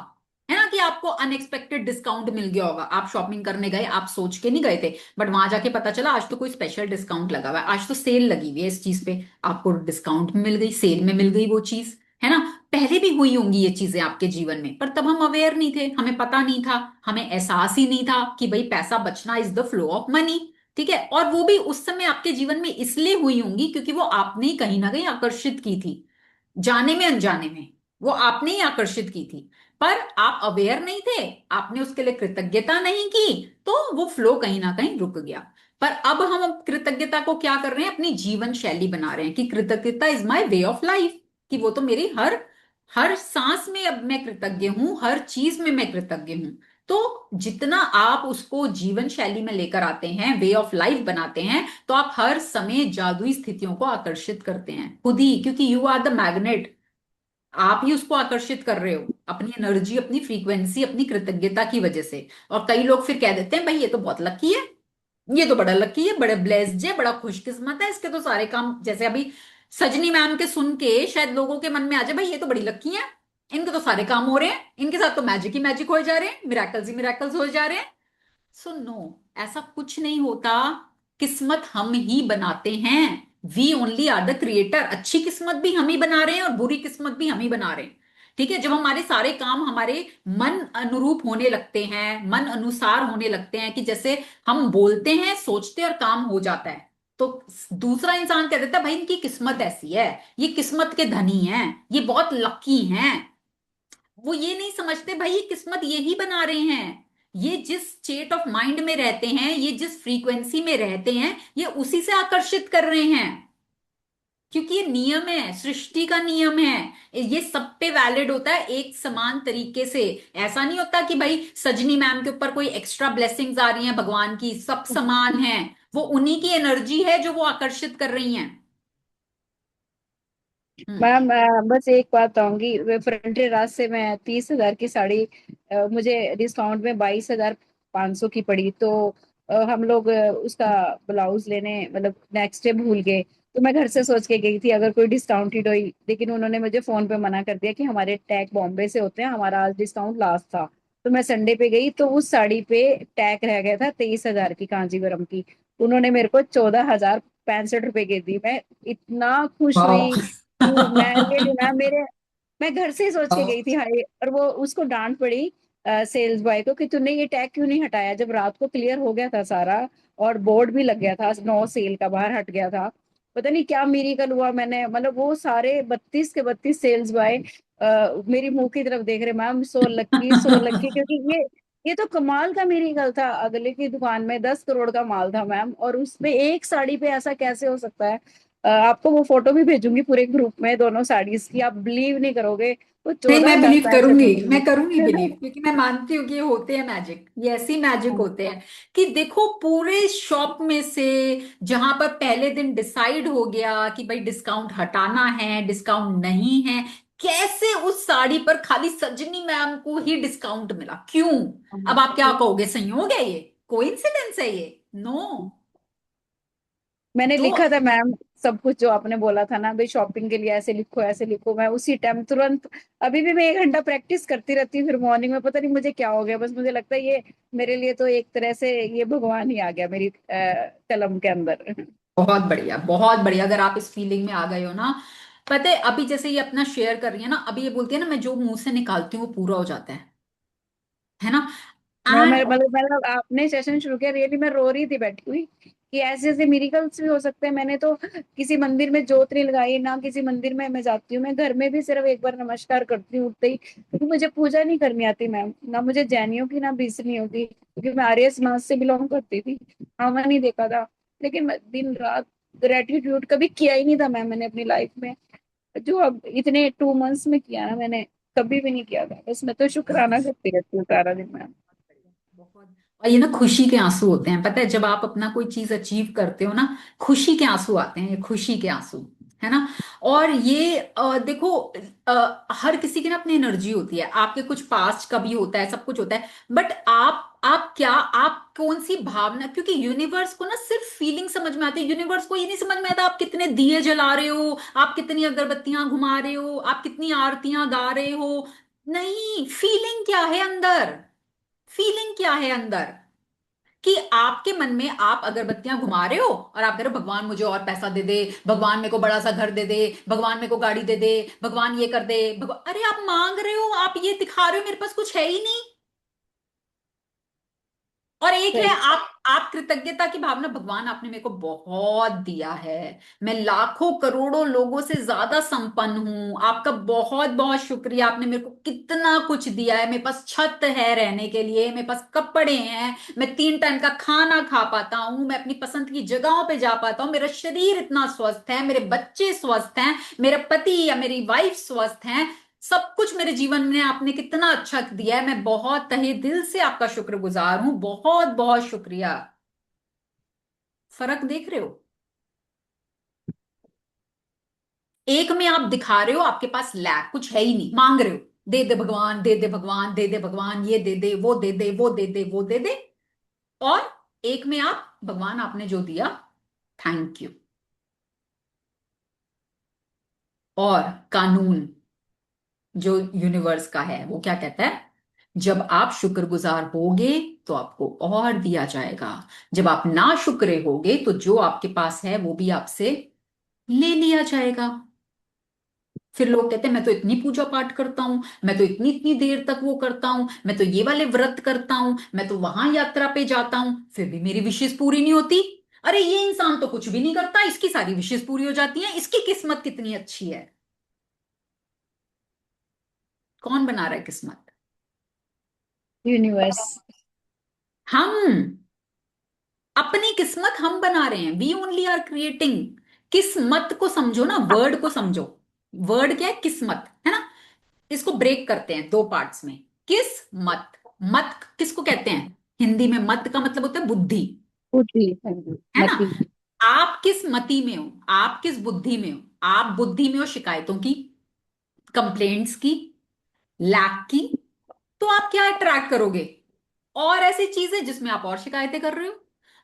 है ना, कि आपको अनएक्सपेक्टेड डिस्काउंट मिल गया होगा, आप शॉपिंग करने गए, आप सोच के नहीं गए थे, बट वहां जाके पता चला आज तो कोई स्पेशल डिस्काउंट लगा हुआ है, आज तो सेल लगी हुई है इस चीज पे, आपको डिस्काउंट में मिल गई, सेल में मिल गई वो चीज। है ना। पहले भी हुई होंगी ये चीजें आपके जीवन में, पर तब हम अवेयर नहीं थे, हमें पता नहीं था, हमें एहसास ही नहीं था कि भाई पैसा बचना is the flow of money. ठीक है, और वो भी उस समय आपके जीवन में इसलिए हुई होंगी क्योंकि वो आपने ही कहीं ना कहीं आकर्षित की थी, जाने में अनजाने में, वो आपने ही आकर्षित की थी, पर आप अवेयर नहीं थे, आपने उसके लिए कृतज्ञता नहीं की, तो वो फ्लो कहीं ना कहीं रुक गया। पर अब हम कृतज्ञता को क्या कर रहे हैं, अपनी जीवन शैली बना रहे हैं कि कृतज्ञता is my way of life, कि वो तो मेरी हर हर सांस में अब मैं कृतज्ञ हूं, हर चीज में मैं कृतज्ञ हूं। तो जितना आप उसको जीवन शैली में लेकर आते हैं, वे ऑफ लाइफ बनाते हैं, तो आप हर समय जादुई स्थितियों को आकर्षित करते हैं खुद ही, क्योंकि यू आर द मैग्नेट। आप ही उसको आकर्षित कर रहे हो अपनी एनर्जी, अपनी फ्रीक्वेंसी, अपनी कृतज्ञता की वजह से। और कई लोग फिर कह देते हैं भाई ये तो बहुत लकी है, ये तो बड़ा लकी है, बड़े ब्लेस्ड है, बड़ा खुशकिस्मत है, इसके तो सारे काम, जैसे अभी सजनी मैम के सुन के शायद लोगों के मन में आ जाए भाई ये तो बड़ी लकी है, इनके तो सारे काम हो रहे हैं, इनके साथ तो मैजिक ही मैजिक हो जा रहे हैं, मिराकल्स ही मिराकल्स हो जा रहे हैं। सो नो, ऐसा कुछ नहीं होता। किस्मत हम ही बनाते हैं, we only are the creator. अच्छी किस्मत भी हम ही बना रहे हैं और बुरी किस्मत भी हम ही बना रहे हैं। ठीक है, जब हमारे सारे काम हमारे मन अनुरूप होने लगते हैं, मन अनुसार होने लगते हैं, कि जैसे हम बोलते हैं, सोचते हैं और काम हो जाता है, तो दूसरा इंसान कह देता है भाई इनकी किस्मत ऐसी है, ये किस्मत के धनी हैं, ये बहुत लकी हैं। वो ये नहीं समझते भाई ये किस्मत ये ही बना रहे हैं, ये जिस स्टेट ऑफ माइंड में रहते हैं, ये जिस फ्रीक्वेंसी में रहते हैं, ये उसी से आकर्षित कर रहे हैं, क्योंकि ये नियम है, सृष्टि का नियम है, ये सब पे वैलिड होता है एक समान तरीके से। ऐसा नहीं होता कि भाई सजनी मैम के ऊपर कोई एक्स्ट्रा ब्लेसिंग्स आ रही हैं भगवान की, सब समान है, वो उन्हीं की एनर्जी है जो वो आकर्षित कर रही हैं। हम्म। मैम बस एक बात कहूंगी, वे फ्रंटी रात से मैं 30,000 की साड़ी मुझे डिस्काउंट में 22,500 की पड़ी। तो हम लोग उसका ब्लाउज लेने मतलब नेक्स्ट डे भूल गए। तो मैं घर से सोच के गई थी अगर कोई डिस्काउंटेड हुई, लेकिन उन्होंने मुझे फोन पे मना कर दिया कि हमारे टैग बॉम्बे से होते हैं, हमारा आज डिस्काउंट लास्ट था। तो मैं संडे पे गई तो उस साड़ी पे टैग रह गया था 23,000 की, कांजीवरम की। उन्होंने मेरे को 14,065 रुपए के दी। मैं इतना खुश वाह। हुई कि मैं रियली मैम मेरे, मैं घर से ही सोच के गई थी हाय। और वो उसको डांट पड़ी सेल्स बॉय को कि तूने ये टैग क्यों नहीं हटाया, जब रात को क्लियर हो गया था सारा और बोर्ड भी लग गया था, नो सेल का बाहर हट गया था। पता नहीं क्या मिरेकल हुआ, मैंने मतलब वो सारे 32 के 32 सेल्स बॉय मेरी मुंह की तरफ देख रहे, मैम सो लक्की सो लक्की, क्योंकि ये तो कमाल का मिरेकल था। अगले की दुकान में 10 करोड़ का माल था मैम, और उसमें एक साड़ी पे ऐसा कैसे हो सकता है। आपको वो फोटो भी भेजूंगी पूरे ग्रुप में दोनों साड़ीज की, आप बिलीव नहीं करोगे। वो नहीं, चौदह मैं हजार बिलीव पैंसठ करूंगी, रुपए मैं करूंगी में बिलीव, क्योंकि मैं मानती हूँ कि ये होते हैं मैजिक, ये ऐसी मैजिक होते हैं कि देखो पूरे शॉप में से जहां पर पहले दिन डिसाइड हो गया कि भाई डिस्काउंट हटाना है, डिस्काउंट नहीं है, कैसे उस साड़ी पर खाली सजनी मैम को ही डिस्काउंट मिला, क्यों? अब आप क्या कहोगे, संयोग है ये, कोइंसिडेंस है ये? नो। मैंने तो लिखा था मैम सब कुछ जो आपने बोला था ना, भाई शॉपिंग के लिए ऐसे लिखो ऐसे लिखो, मैं उसी टाइम तुरंत, अभी भी मैं 1 घंटा प्रैक्टिस करती रहती हूँ, फिर मॉर्निंग में पता नहीं मुझे क्या हो गया, बस मुझे लगता है ये मेरे लिए तो एक तरह से ये भगवान ही आ गया मेरी कलम के अंदर। बहुत बढ़िया, बहुत बढ़िया, अगर आप इस फीलिंग में आ गए हो ना। पता है अभी जैसे ये अपना शेयर कर रही है ना, अभी ये बोलती है ना, मैं जो मुंह से निकालती हूँ वो पूरा हो जाता है ना। मैं एंड मतलब आपने सेशन शुरू किया, रियली मैं रो रही थी बैठी हुई कि ऐसे ऐसे मिरेकल्स भी हो सकते हैं। मैंने तो किसी मंदिर में जोत नहीं लगाई ना, किसी मंदिर में मैं जाती हूँ, मैं घर में भी सिर्फ एक बार नमस्कार करती हूँ उठते ही, क्योंकि मुझे पूजा नहीं करनी आती मैम, ना मुझे जैनियों की ना बीसनियों की, क्योंकि मैं आर्य समाज से बिलोंग करती थी। हाँ मैंने नहीं देखा था, लेकिन मैं दिन रात ग्रेटिट्यूड कभी किया ही नहीं था मैम मैंने अपनी लाइफ में, जो अब इतने 2 मंथ्स में किया ना मैंने, कभी भी नहीं किया था। बस मैं तो शुक्राना करती रहती हूँ सारा दिन मैम। बहुत, और ये ना खुशी के आंसू होते हैं, पता है जब आप अपना कोई चीज अचीव करते हो ना, खुशी के आंसू आते हैं, ये खुशी के आंसू, है ना। और ये देखो, हर किसी की ना अपनी एनर्जी होती है, आपके कुछ पास्ट का भी होता है, सब कुछ होता है, बट आप क्या, आप कौन सी भावना, क्योंकि यूनिवर्स को ना सिर्फ फीलिंग समझ में आती है, यूनिवर्स को ये नहीं समझ में आता आप कितने दिए जला रहे हो, आप कितनी अगरबत्तियां घुमा रहे हो, आप कितनी आरतियां गा रहे हो। नहीं, फीलिंग क्या है अंदर, फीलिंग क्या है अंदर, कि आपके मन में आप अगरबत्तियां घुमा रहे हो और आप कह रहे हो भगवान मुझे और पैसा दे दे, भगवान मेरे को बड़ा सा घर दे दे, भगवान मेरे को गाड़ी दे दे, भगवान ये कर दे, भगवान, अरे आप मांग रहे हो, आप ये दिखा रहे हो मेरे पास कुछ है ही नहीं। और एक है सही। आप कृतज्ञता की भावना, भगवान आपने मेरे को बहुत दिया है, मैं लाखों करोड़ों लोगों से ज्यादा संपन्न हूं, आपका बहुत बहुत शुक्रिया, आपने मेरे को कितना कुछ दिया है, मेरे पास छत है रहने के लिए, मेरे पास कपड़े हैं, मैं 3 टाइम का खाना खा पाता हूं, मैं अपनी पसंद की जगहों पे जा पाता हूं, मेरा शरीर इतना स्वस्थ है, मेरे बच्चे स्वस्थ हैं, मेरा पति या मेरी वाइफ स्वस्थ हैं, सब कुछ मेरे जीवन में आपने कितना अच्छा दिया है, मैं बहुत तहे दिल से आपका शुक्रगुजार हूं, बहुत बहुत शुक्रिया। फर्क देख रहे हो? एक में आप दिखा रहे हो आपके पास लैक कुछ है ही नहीं, मांग रहे हो, दे दे भगवान, दे दे भगवान, दे दे भगवान, ये दे दे, वो दे दे, वो दे दे, वो दे दे। और एक में आप, भगवान आपने जो दिया, थैंक यू। और कानून जो यूनिवर्स का है वो क्या कहता है, जब आप शुक्रगुजार होगे तो आपको और दिया जाएगा, जब आप ना शुक्रे होगे तो जो आपके पास है वो भी आपसे ले लिया जाएगा। फिर लोग कहते हैं मैं तो इतनी पूजा पाठ करता हूं, मैं तो इतनी इतनी देर तक वो करता हूं, मैं तो ये वाले व्रत करता हूं, मैं तो वहां यात्रा पे जाता हूं, फिर भी मेरी विशेष पूरी नहीं होती। अरे ये इंसान तो कुछ भी नहीं करता, इसकी सारी विशेष पूरी हो जाती हैं, इसकी किस्मत कितनी अच्छी है। कौन बना रहा है किस्मत? यूनिवर्स। हम, अपनी किस्मत हम बना रहे हैं, वी ओनली आर क्रिएटिंग। किस्मत को समझो ना, वर्ड को समझो। वर्ड क्या है, किस्मत है ना। इसको ब्रेक करते हैं 2 पार्ट्स में। किस्मत, मत किसको कहते हैं, हिंदी में मत का मतलब होता है बुद्धि, बुद्धि, हाँ जी, है ना। मति। आप किस मति में हो, आप किस बुद्धि में हो, आप बुद्धि में हो शिकायतों की, कंप्लेंट्स की, लैक की, तो आप क्या अट्रैक्ट करोगे? और ऐसी चीजें जिसमें आप और शिकायतें कर रहे हो,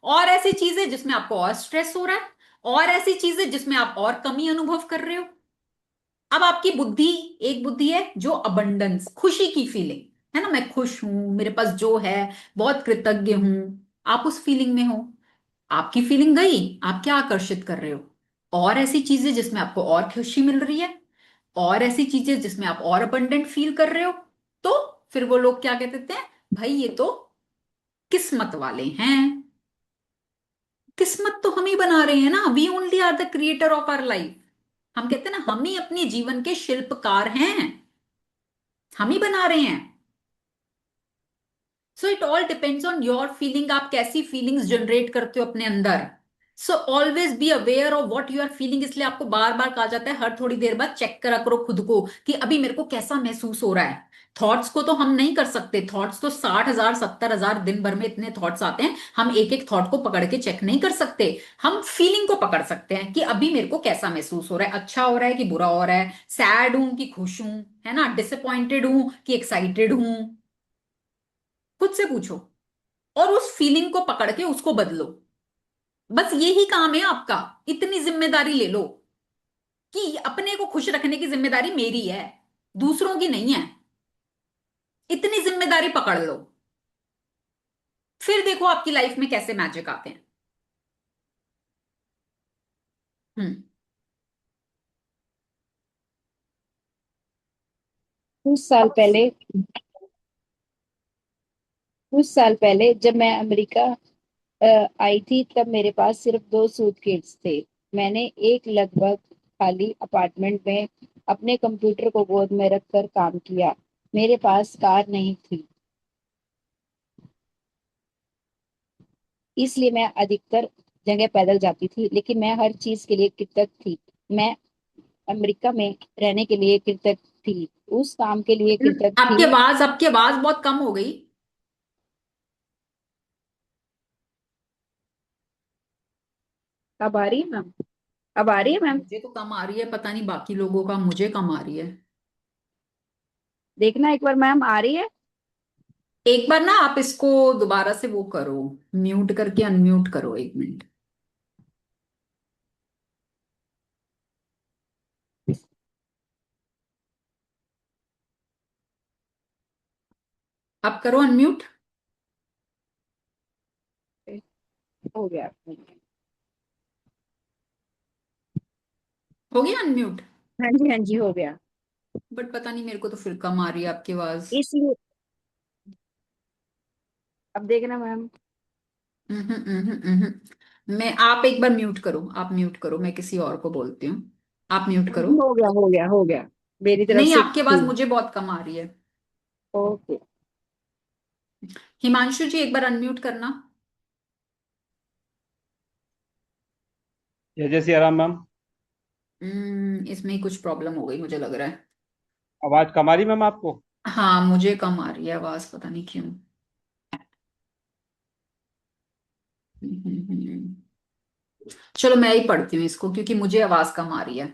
और ऐसी चीजें जिसमें आपको और स्ट्रेस हो रहा है, और ऐसी चीजें जिसमें आप और कमी अनुभव कर रहे हो। अब आपकी बुद्धि, एक बुद्धि है जो अबंडेंस, खुशी की फीलिंग, है ना, मैं खुश हूं, मेरे पास जो है, बहुत कृतज्ञ हूं, आप उस फीलिंग में हो। आपकी फीलिंग गई, आप क्या आकर्षित कर रहे हो? और ऐसी चीजें जिसमें आपको और खुशी मिल रही है, और ऐसी चीजें जिसमें आप और अबंडेंट फील कर रहे हो। तो फिर वो लोग क्या कहते हैं, भाई ये तो किस्मत वाले हैं। किस्मत तो हम ही बना रहे हैं ना, we only are the creator of our life. हम कहते हैं ना, हम ही अपने जीवन के शिल्पकार हैं, हम ही बना रहे हैं। So it all depends on your feeling, आप कैसी फीलिंग्स जनरेट करते हो अपने अंदर। So always be aware of what you are feeling, इसलिए आपको बार बार कहा जाता है हर थोड़ी देर बाद चेक करा करो खुद को कि अभी मेरे को कैसा महसूस हो रहा है। थॉट्स को तो हम नहीं कर सकते, थॉट्स तो 60,000 70,000 दिन भर में इतने थॉट्स आते हैं, हम एक एक थॉट को पकड़ के चेक नहीं कर सकते। हम फीलिंग को पकड़ सकते हैं कि अभी मेरे को कैसा महसूस हो रहा है, अच्छा हो रहा है कि बुरा हो रहा है, सैड हूं कि खुश हूं, है ना, डिसअपॉइंटेड हूं कि एक्साइटेड हूं। खुद से पूछो और उस फीलिंग को पकड़ के उसको बदलो। बस यही काम है आपका। इतनी जिम्मेदारी ले लो कि अपने को खुश रखने की जिम्मेदारी मेरी है, दूसरों की नहीं है। इतनी जिम्मेदारी पकड़ लो, फिर देखो आपकी लाइफ में कैसे मैजिक आते हैं। हम्म। कुछ साल पहले कुछ साल पहले जब मैं अमेरिका आई थी, तब मेरे पास सिर्फ 2 सूटकेस थे। मैंने एक लगभग खाली अपार्टमेंट में अपने कंप्यूटर को गोद में रखकर काम किया। मेरे पास कार नहीं थी, इसलिए मैं अधिकतर जगह पैदल जाती थी, लेकिन मैं हर चीज के लिए कृतज्ञ थी। मैं अमेरिका में रहने के लिए कृतज्ञ थी, उस काम के लिए कृतज्ञ आपकी थी। आवाज आपकी आवाज बहुत कम हो गई। अब आ रही है मैम? अब आ रही है मैम? मुझे तो कम आ रही है, पता नहीं बाकी लोगों का, मुझे कम आ रही है। देखना एक बार मैम, आ रही है? एक बार ना आप इसको दोबारा से वो करो, म्यूट करके अनम्यूट करो, 1 मिनट। आप करो अनम्यूट। हो गया। हो गया अनम्यूट। हाँ जी, हाँ जी, हो गया। बट पता नहीं मेरे को तो फिर कम आ रही है आपकी आवाज। इसलिए अब देखना मैम। मैं, आप एक बार म्यूट करो, आप म्यूट करो, मैं किसी और को बोलती हूँ। आप म्यूट हाँ करो। जी, हो गया, हो गया, हो गया। मेरी तरफ नहीं, से आपकी आवाज ठीक। मुझे बहुत कम आ रही है। ओके। हिमांशु जी एक बार अनम्यूट करना। जय जय सिया राम मैम। इसमें ही कुछ प्रॉब्लम हो गई मुझे लग रहा है। आवाज कम आ रही मैम आपको? हाँ, मुझे कम आ रही है आवाज, पता नहीं क्यों। चलो मैं ही पढ़ती हूँ इसको, क्योंकि मुझे आवाज कम आ रही है।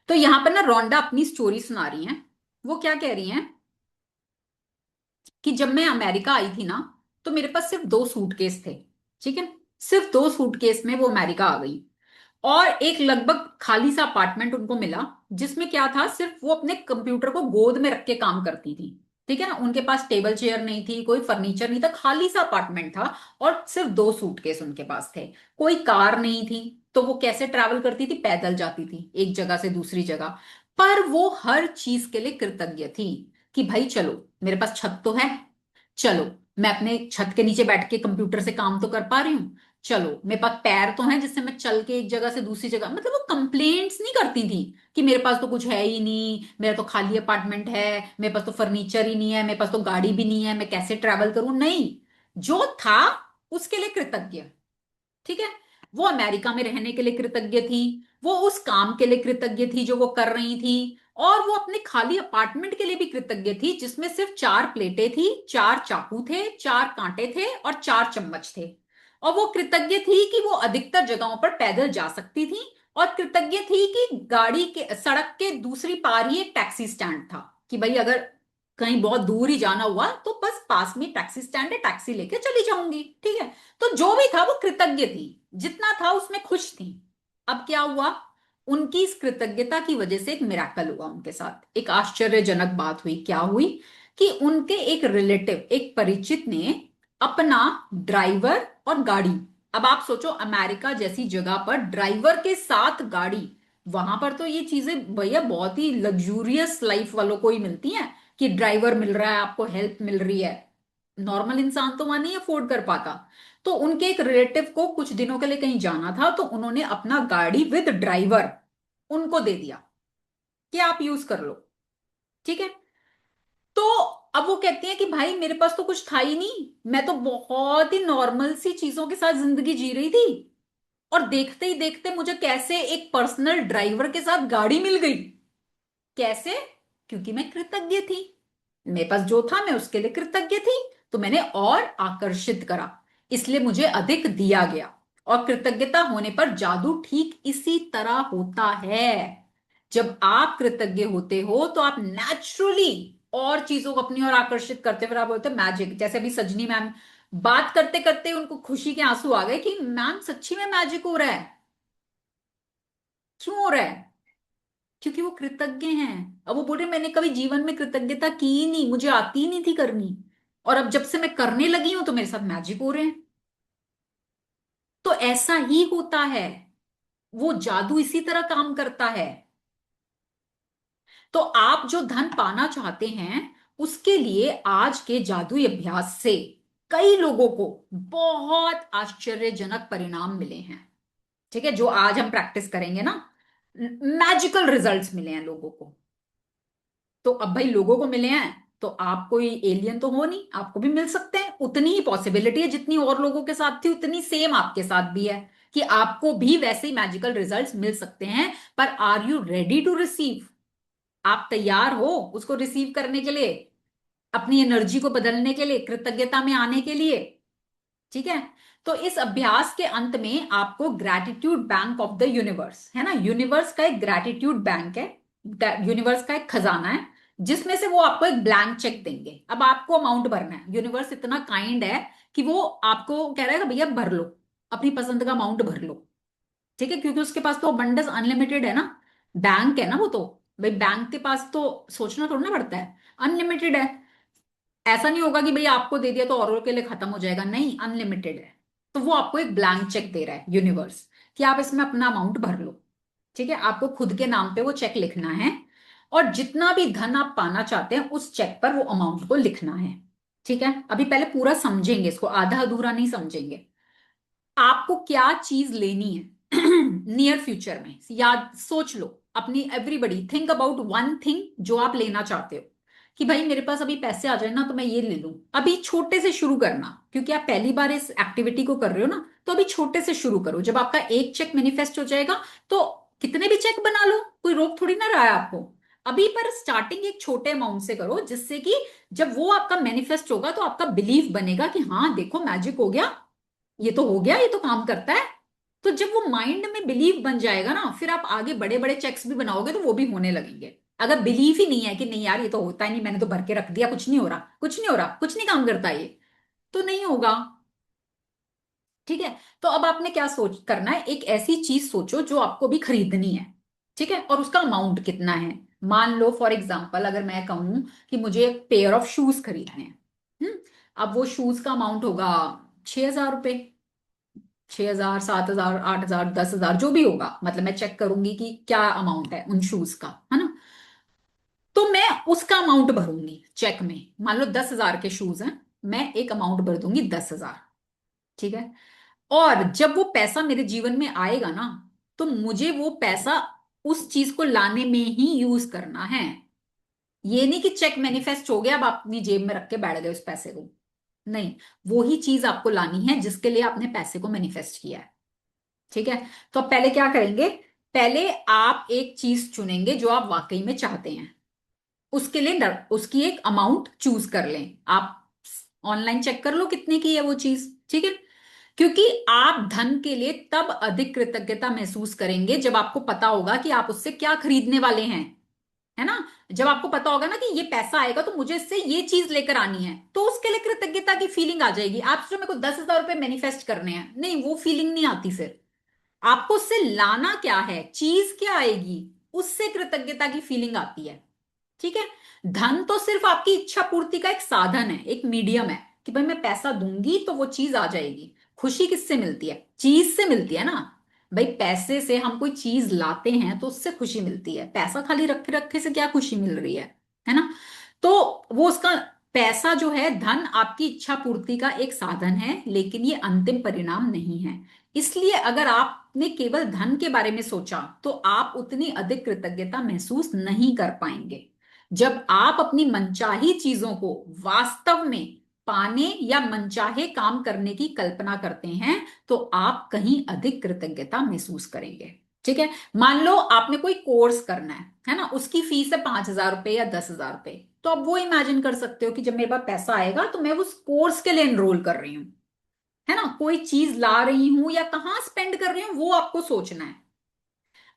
तो यहाँ पर ना रोंडा अपनी स्टोरी सुना रही है। वो क्या कह रही हैं कि जब मैं अमेरिका आई थी ना, तो मेरे पास सिर्फ 2 सूटकेस थे। ठीक है, सिर्फ 2 सूटकेस में वो अमेरिका आ गई। और एक लगभग खाली सा अपार्टमेंट उनको मिला, जिसमें क्या था, सिर्फ वो अपने कंप्यूटर को गोद में रख के काम करती थी। ठीक है ना, उनके पास टेबल चेयर नहीं थी, कोई फर्नीचर नहीं था, खाली सा अपार्टमेंट था। और सिर्फ 2 सूटकेस उनके पास थे। कोई कार नहीं थी, तो वो कैसे ट्रैवल करती थी, पैदल जाती थी एक जगह से दूसरी जगह। पर वो हर चीज के लिए कृतज्ञ थी कि भाई चलो, मेरे पास छत तो है, चलो मैं अपने छत के नीचे बैठ के कंप्यूटर से काम तो कर पा रही हूँ, चलो मेरे पास पैर तो हैं जिससे मैं चल के एक जगह से दूसरी जगह, मतलब वो कंप्लेंट्स नहीं करती थी कि मेरे पास तो कुछ है ही नहीं, मेरा तो खाली अपार्टमेंट है, मेरे पास तो फर्नीचर ही नहीं है, मेरे पास तो गाड़ी भी नहीं है, मैं कैसे ट्रैवल करूं। नहीं, जो था उसके लिए कृतज्ञ। ठीक है, वो अमेरिका में रहने के लिए कृतज्ञ थी, वो उस काम के लिए कृतज्ञ थी जो वो कर रही थी, और वो अपने खाली अपार्टमेंट के लिए भी कृतज्ञ थी, जिसमें सिर्फ 4 प्लेटें थी, 4 चाकू थे, 4 कांटे थे और 4 चम्मच थे। और वो कृतज्ञ थी कि वो अधिकतर जगहों पर पैदल जा सकती थी, और कृतज्ञ थी कि गाड़ी के सड़क के दूसरी पार ही एक टैक्सी स्टैंड था, कि भाई अगर कहीं बहुत दूर ही जाना हुआ तो बस पास में टैक्सी स्टैंड है, टैक्सी लेके चली जाऊंगी, ठीक है। तो जो भी था वो कृतज्ञ थी, जितना था उसमें खुश थी। अब क्या हुआ, उनकी इस कृतज्ञता की वजह से एक मिराकल हुआ उनके साथ, एक आश्चर्यजनक बात हुई। क्या हुई कि उनके एक रिलेटिव, एक परिचित ने अपना ड्राइवर और गाड़ी, अब आप सोचो अमेरिका जैसी जगह पर ड्राइवर के साथ गाड़ी, वहां पर तो ये चीजें भैया बहुत ही लग्जूरियस लाइफ वालों को ही मिलती हैं, कि ड्राइवर मिल रहा है, आपको हेल्प मिल रही है, नॉर्मल इंसान तो वहां नहीं अफोर्ड कर पाता। तो उनके एक रिलेटिव को कुछ दिनों के लिए कहीं जाना था, तो उन्होंने अपना गाड़ी विद ड्राइवर उनको दे दिया कि आप यूज कर लो, ठीक है। तो अब वो कहती है कि भाई मेरे पास तो कुछ था ही नहीं, मैं तो बहुत ही नॉर्मल सी चीजों के साथ जिंदगी जी रही थी, और देखते ही देखते मुझे कैसे एक पर्सनल ड्राइवर के साथ गाड़ी मिल गई। कैसे? क्योंकि मैं कृतज्ञ थी, मेरे पास जो था मैं उसके लिए कृतज्ञ थी, तो मैंने और आकर्षित करा, इसलिए मुझे अधिक दिया गया। और कृतज्ञता होने पर जादू ठीक इसी तरह होता है। जब आप कृतज्ञ होते हो तो आप नेचुरली और चीजों को अपनी ओर आकर्षित करते, फिर आप बोलते मैजिक, जैसे अभी सजनी मैम बात करते करते उनको खुशी के आंसू आ गए कि मैम सच्ची में मैजिक हो रहा है। क्यों हो रहा है? क्योंकि वो कृतज्ञ हैं। अब वो बोल रहे मैंने कभी जीवन में कृतज्ञता की ही नहीं, मुझे आती ही नहीं थी करनी, और अब जब से मैं करने लगी हूं तो मेरे साथ मैजिक हो रहे हैं। तो ऐसा ही होता है, वो जादू इसी तरह काम करता है। तो आप जो धन पाना चाहते हैं, उसके लिए आज के जादुई अभ्यास से कई लोगों को बहुत आश्चर्यजनक परिणाम मिले हैं, ठीक है, जो आज हम प्रैक्टिस करेंगे ना, मैजिकल रिजल्ट्स मिले हैं लोगों को। तो अब भाई लोगों को मिले हैं, तो आप कोई एलियन तो हो नहीं, आपको भी मिल सकते हैं। उतनी ही पॉसिबिलिटी है जितनी और लोगों के साथ थी, उतनी सेम आपके साथ भी है, कि आपको भी वैसे ही मैजिकल रिजल्ट्स मिल सकते हैं। पर are you ready to receive? आप तैयार हो उसको रिसीव करने के लिए, अपनी एनर्जी को बदलने के लिए, कृतज्ञता में आने के लिए, ठीक है। तो इस अभ्यास के अंत में आपको gratitude bank of the universe, है ना, यूनिवर्स का एक ग्रैटिट्यूड बैंक है, यूनिवर्स का एक खजाना है, जिसमें से वो आपको एक ब्लैंक चेक देंगे। अब आपको अमाउंट भरना है, यूनिवर्स इतना काइंड है कि वो आपको कह रहा है भैया भर लो, अपनी पसंद का अमाउंट भर लो, ठीक है, क्योंकि उसके पास तो अबंडेंस अनलिमिटेड है ना, बैंक है ना वो तो। भाई बैंक के पास तो सोचना थोड़ा ना पड़ता है, अनलिमिटेड है। ऐसा नहीं होगा कि भाई आपको दे दिया तो औरों के लिए खत्म हो जाएगा, नहीं, अनलिमिटेड है। तो वो आपको एक ब्लैंक चेक दे रहा है यूनिवर्स, कि आप इसमें अपना अमाउंट भर लो, ठीक है। आपको खुद के नाम पे वो चेक लिखना है, और जितना भी धन आप पाना चाहते हैं उस चेक पर वो अमाउंट को लिखना है, ठीक है। अभी पहले पूरा समझेंगे इसको, आधा अधूरा नहीं समझेंगे। आपको क्या चीज लेनी है नियर फ्यूचर में, याद सोच लो अपनी, everybody think about one thing जो आप लेना चाहते हो, कि भाई मेरे पास अभी पैसे आ जाए ना तो मैं ये ले लूं। अभी छोटे से शुरू करना, क्योंकि आप पहली बार इस एक्टिविटी को कर रहे हो ना, तो अभी छोटे से शुरू करो। जब आपका एक चेक मैनिफेस्ट हो जाएगा तो कितने भी चेक बना लो, कोई रोक थोड़ी ना रहा है आपको। अभी पर स्टार्टिंग एक छोटे अमाउंट से करो, जिससे कि जब वो आपका मैनिफेस्ट होगा तो आपका बिलीव बनेगा कि हाँ देखो मैजिक हो गया, ये तो हो गया, ये तो काम करता है। तो जब वो माइंड में बिलीव बन जाएगा ना, फिर आप आगे बड़े बड़े चेक्स भी बनाओगे तो वो भी होने लगेंगे। अगर बिलीव ही नहीं है कि नहीं यार ये तो होता ही नहीं, मैंने तो भर के रख दिया, कुछ नहीं हो रहा, कुछ नहीं हो रहा, कुछ नहीं काम करता ये, तो नहीं होगा, ठीक है। तो अब आपने क्या सोच करना है, एक ऐसी चीज सोचो जो आपको भी खरीदनी है, ठीक है, और उसका अमाउंट कितना है। मान लो फॉर एग्जाम्पल अगर मैं कहूं कि मुझे एक पेयर ऑफ शूज खरीदने हैं, अब वो शूज का अमाउंट होगा 6,000 रुपए, 6,000, 7,000, 8,000, 10,000, जो भी होगा, मतलब मैं चेक करूंगी कि क्या अमाउंट है उन शूज का, है ना। तो मैं उसका अमाउंट भरूंगी चेक में, मान लो 10,000 के शूज हैं, मैं एक अमाउंट भर दूंगी 10,000, ठीक है। और जब वो पैसा मेरे जीवन में आएगा ना, तो मुझे वो पैसा उस चीज को लाने में ही यूज करना है। ये नहीं कि चेक मैनिफेस्ट हो गया अब आप अपनी जेब में रख के बैठ गए उस पैसे को, नहीं, वो ही चीज आपको लानी है जिसके लिए आपने पैसे को मैनिफेस्ट किया है, ठीक है। तो अब पहले क्या करेंगे, पहले आप एक चीज चुनेंगे जो आप वाकई में चाहते हैं, उसके लिए उसकी एक अमाउंट चूज कर लें आप, ऑनलाइन चेक कर लो कितने की है वो चीज, ठीक है। क्योंकि आप धन के लिए तब अधिक कृतज्ञता महसूस करेंगे जब आपको पता होगा कि आप उससे क्या खरीदने वाले हैं, है ना। जब आपको पता होगा ना कि ये पैसा आएगा तो मुझे इससे ये चीज लेकर आनी है, तो उसके लिए कृतज्ञता की फीलिंग आ जाएगी। आप सोचो मेरे को 10,000 रुपए मैनिफेस्ट करने हैं, नहीं वो फीलिंग नहीं आती। फिर आपको उससे लाना क्या है, चीज क्या आएगी, उससे कृतज्ञता की फीलिंग आती है। ठीक है। धन तो सिर्फ आपकी इच्छा पूर्ति का एक साधन है, एक मीडियम है कि भाई मैं पैसा दूंगी तो वो चीज आ जाएगी। खुशी किससे मिलती है, चीज से मिलती है ना। भाई पैसे से हम कोई चीज लाते हैं तो उससे खुशी मिलती है, पैसा खाली रखे रखे से क्या खुशी मिल रही है ना। तो वो उसका पैसा जो है, धन आपकी इच्छा पूर्ति का एक साधन है, लेकिन ये अंतिम परिणाम नहीं है। इसलिए अगर आपने केवल धन के बारे में सोचा तो आप उतनी अधिक कृतज्ञता महसूस नहीं कर पाएंगे। जब आप अपनी मनचाही चीजों को वास्तव में पाने या मनचाहे काम करने की कल्पना करते हैं तो आप कहीं अधिक कृतज्ञता महसूस करेंगे। ठीक है। मान लो आपने कोई कोर्स करना है ना, उसकी फीस है 5,000 रुपए या 10,000 रुपए, तो आप वो इमेजिन कर सकते हो कि जब मेरे पास पैसा आएगा तो मैं उस कोर्स के लिए एनरोल कर रही हूं, है ना। कोई चीज ला रही हूं या कहाँ स्पेंड कर रही हूं वो आपको सोचना है।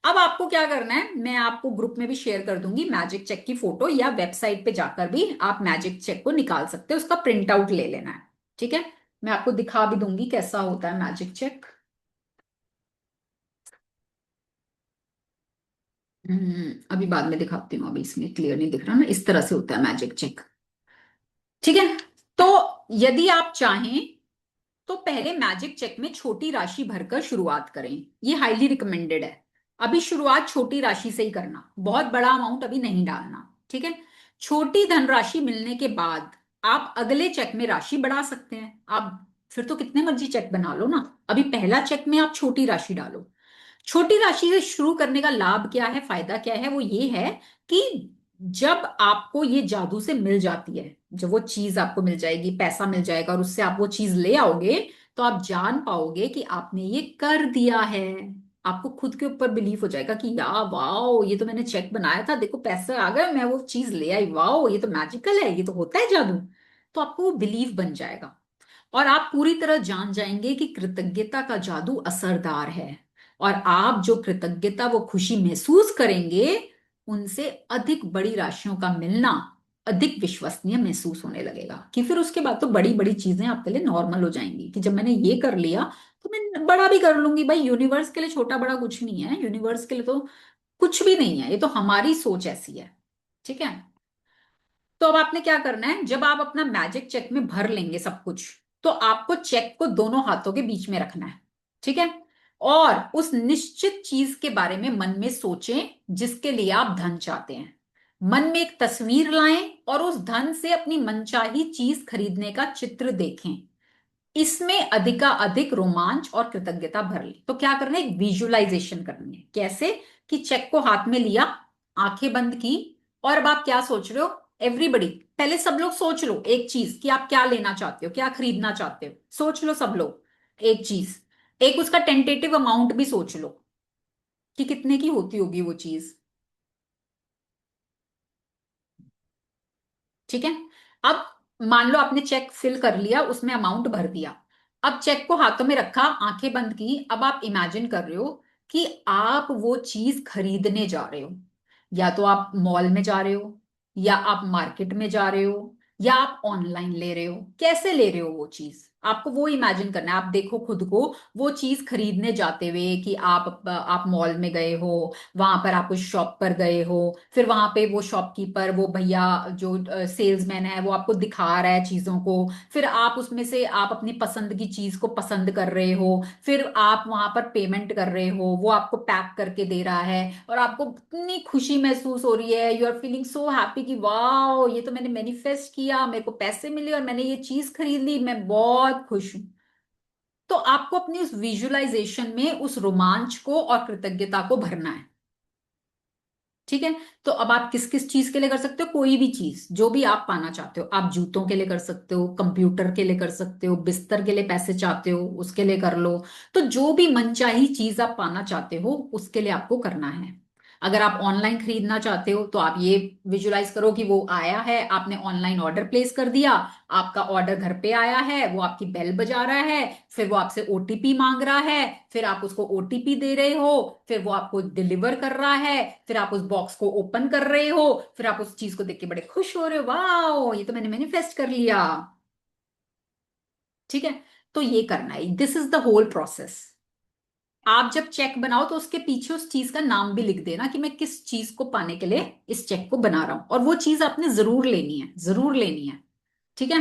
अब आपको क्या करना है, मैं आपको ग्रुप में भी शेयर कर दूंगी मैजिक चेक की फोटो, या वेबसाइट पे जाकर भी आप मैजिक चेक को निकाल सकते हो, उसका प्रिंट आउट ले लेना है। ठीक है। मैं आपको दिखा भी दूंगी कैसा होता है मैजिक चेक। अभी बाद में दिखाती हूँ, अभी इसमें क्लियर नहीं दिख रहा ना, इस तरह से होता है मैजिक चेक। ठीक है। तो यदि आप चाहें तो पहले मैजिक चेक में छोटी राशि भरकर शुरुआत करें, ये हाईली रिकमेंडेड है। अभी शुरुआत छोटी राशि से ही करना, बहुत बड़ा अमाउंट अभी नहीं डालना। ठीक है। छोटी धनराशि मिलने के बाद आप अगले चेक में राशि बढ़ा सकते हैं। आप फिर तो कितने मर्जी चेक बना लो ना, अभी पहला चेक में आप छोटी राशि डालो। छोटी राशि से शुरू करने का लाभ क्या है, फायदा क्या है, वो ये है कि जब आपको ये जादू से मिल जाती है, जब वो चीज आपको मिल जाएगी, पैसा मिल जाएगा और उससे आप वो चीज ले आओगे, तो आप जान पाओगे कि आपने ये कर दिया है। आपको खुद के ऊपर बिलीव हो जाएगा कि या वाओ, ये तो मैंने चेक बनाया था, देखो पैसे आ गए, मैं वो चीज ले आई, वाओ ये तो मैजिकल है, ये तो होता है जादू। तो आपको वो बिलीव बन जाएगा और आप पूरी तरह जान जाएंगे कि कृतज्ञता का जादू असरदार है। और आप जो कृतज्ञता, वो खुशी महसूस करेंगे, उनसे अधिक बड़ी राशियों का मिलना अधिक विश्वसनीय महसूस होने लगेगा। कि फिर उसके बाद तो बड़ी बड़ी चीजें आपके लिए नॉर्मल हो जाएंगी कि जब मैंने ये कर लिया तो मैं बड़ा भी कर लूंगी। भाई यूनिवर्स के लिए छोटा बड़ा कुछ नहीं है, यूनिवर्स के लिए तो कुछ भी नहीं है, ये तो हमारी सोच ऐसी है। ठीक है। तो अब आपने क्या करना है, जब आप अपना मैजिक चेक में भर लेंगे सब कुछ, तो आपको चेक को दोनों हाथों के बीच में रखना है। ठीक है। और उस निश्चित चीज के बारे में मन में सोचें जिसके लिए आप धन चाहते हैं। मन में एक तस्वीर लाएं और उस धन से अपनी मनचाही चीज खरीदने का चित्र देखें। इसमें अधिक रोमांच और कृतज्ञता भर ली। तो क्या करना है, एक विजुअलाइजेशन करनी है। कैसे, कि चेक को हाथ में लिया, आंखें बंद की, और अब आप क्या सोच रहे हो, एवरीबडी, पहले सब लोग सोच लो एक चीज कि आप क्या लेना चाहते हो, क्या खरीदना चाहते हो, सोच लो सब लोग एक चीज। एक उसका टेंटेटिव अमाउंट भी सोच लो कि कितने की होती होगी वो चीज। ठीक है। अब मान लो आपने चेक फिल कर लिया, उसमें अमाउंट भर दिया। अब चेक को हाथों में रखा, आंखें बंद की, अब आप इमेजिन कर रहे हो कि आप वो चीज खरीदने जा रहे हो। या तो आप मॉल में जा रहे हो, या आप मार्केट में जा रहे हो, या आप ऑनलाइन ले रहे हो। कैसे ले रहे हो वो चीज, आपको वो इमेजिन करना है। आप देखो खुद को वो चीज खरीदने जाते हुए कि आप मॉल में गए हो, वहां पर आप उस शॉप पर गए हो, फिर वहां पे वो शॉपकीपर, वो भैया जो सेल्समैन है, वो आपको दिखा रहा है चीजों को। फिर आप उसमें से आप अपनी पसंद की चीज को पसंद कर रहे हो, फिर आप वहां पर पेमेंट कर रहे हो, वो आपको पैक करके दे रहा है, और आपको इतनी खुशी महसूस हो रही है, you are feeling so happy कि वाह, ये तो मैंने मैनिफेस्ट किया, मेरे को पैसे मिले और मैंने ये चीज खरीद ली, मैं बहुत खुश हूं। तो आपको अपनी उस विजुअलाइजेशन में उस रोमांच को और कृतज्ञता को भरना है। ठीक है। तो अब आप किस किस चीज के लिए कर सकते हो, कोई भी चीज जो भी आप पाना चाहते हो, आप जूतों के लिए कर सकते हो, कंप्यूटर के लिए कर सकते हो, बिस्तर के लिए पैसे चाहते हो उसके लिए कर लो। तो जो भी मनचाही चीज आप पाना चाहते हो उसके लिए आपको करना है। अगर आप ऑनलाइन खरीदना चाहते हो तो आप ये विजुलाइज करो कि वो आया है, आपने ऑनलाइन ऑर्डर प्लेस कर दिया, आपका ऑर्डर घर पे आया है, वो आपकी बेल बजा रहा है, फिर वो आपसे ओटीपी मांग रहा है, फिर आप उसको ओटीपी दे रहे हो, फिर वो आपको डिलीवर कर रहा है, फिर आप उस बॉक्स को ओपन कर रहे हो, फिर आप उस चीज को देख के बड़े खुश हो रहे हो, वाह ये तो मैंने मैनिफेस्ट कर लिया। ठीक है, तो ये करना है, this is the whole process. आप जब चेक बनाओ तो उसके पीछे उस चीज का नाम भी लिख देना कि मैं किस चीज को पाने के लिए इस चेक को बना रहा हूं, और वो चीज आपने जरूर लेनी है, जरूर लेनी है। ठीक है।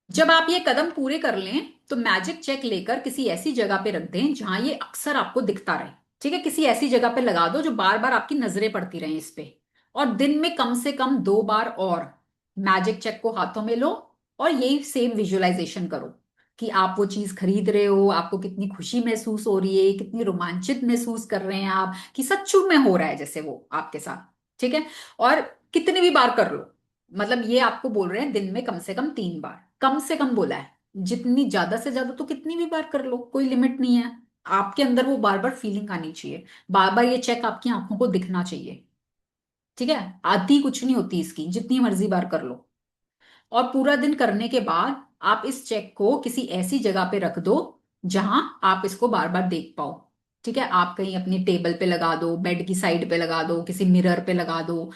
जब आप ये कदम पूरे कर लें तो मैजिक चेक लेकर किसी ऐसी जगह पे रख दें जहां ये अक्सर आपको दिखता रहे। ठीक है, किसी ऐसी जगह पे लगा दो जो बार बार आपकी नजरें पड़ती रहें इस पे। और दिन में कम से कम 2 बार और मैजिक चेक को हाथों में लो और यही सेम विजुअलाइजेशन करो कि आप वो चीज खरीद रहे हो, आपको कितनी खुशी महसूस हो रही है, कितनी रोमांचित महसूस कर रहे हैं आप, कि सच्चू में हो रहा है जैसे वो आपके साथ। ठीक है, और कितनी भी बार कर लो, मतलब ये आपको बोल रहे हैं दिन में कम से कम 3 बार, कम से कम बोला है। जितनी ज्यादा से ज्यादा तो कितनी भी बार कर लो, कोई लिमिट नहीं है। आपके अंदर वो बार बार फीलिंग आनी चाहिए, बार बार ये चेक आपकी आंखों को दिखना चाहिए। ठीक है, आधी कुछ नहीं होती इसकी, जितनी मर्जी बार कर लो। और पूरा दिन करने के बाद आप इस चेक को किसी ऐसी जगह पे रख दो जहां आप इसको बार बार देख पाओ। ठीक है, आप कहीं अपनी टेबल पे लगा दो, बेड की साइड पे लगा दो, किसी मिरर पे लगा दो,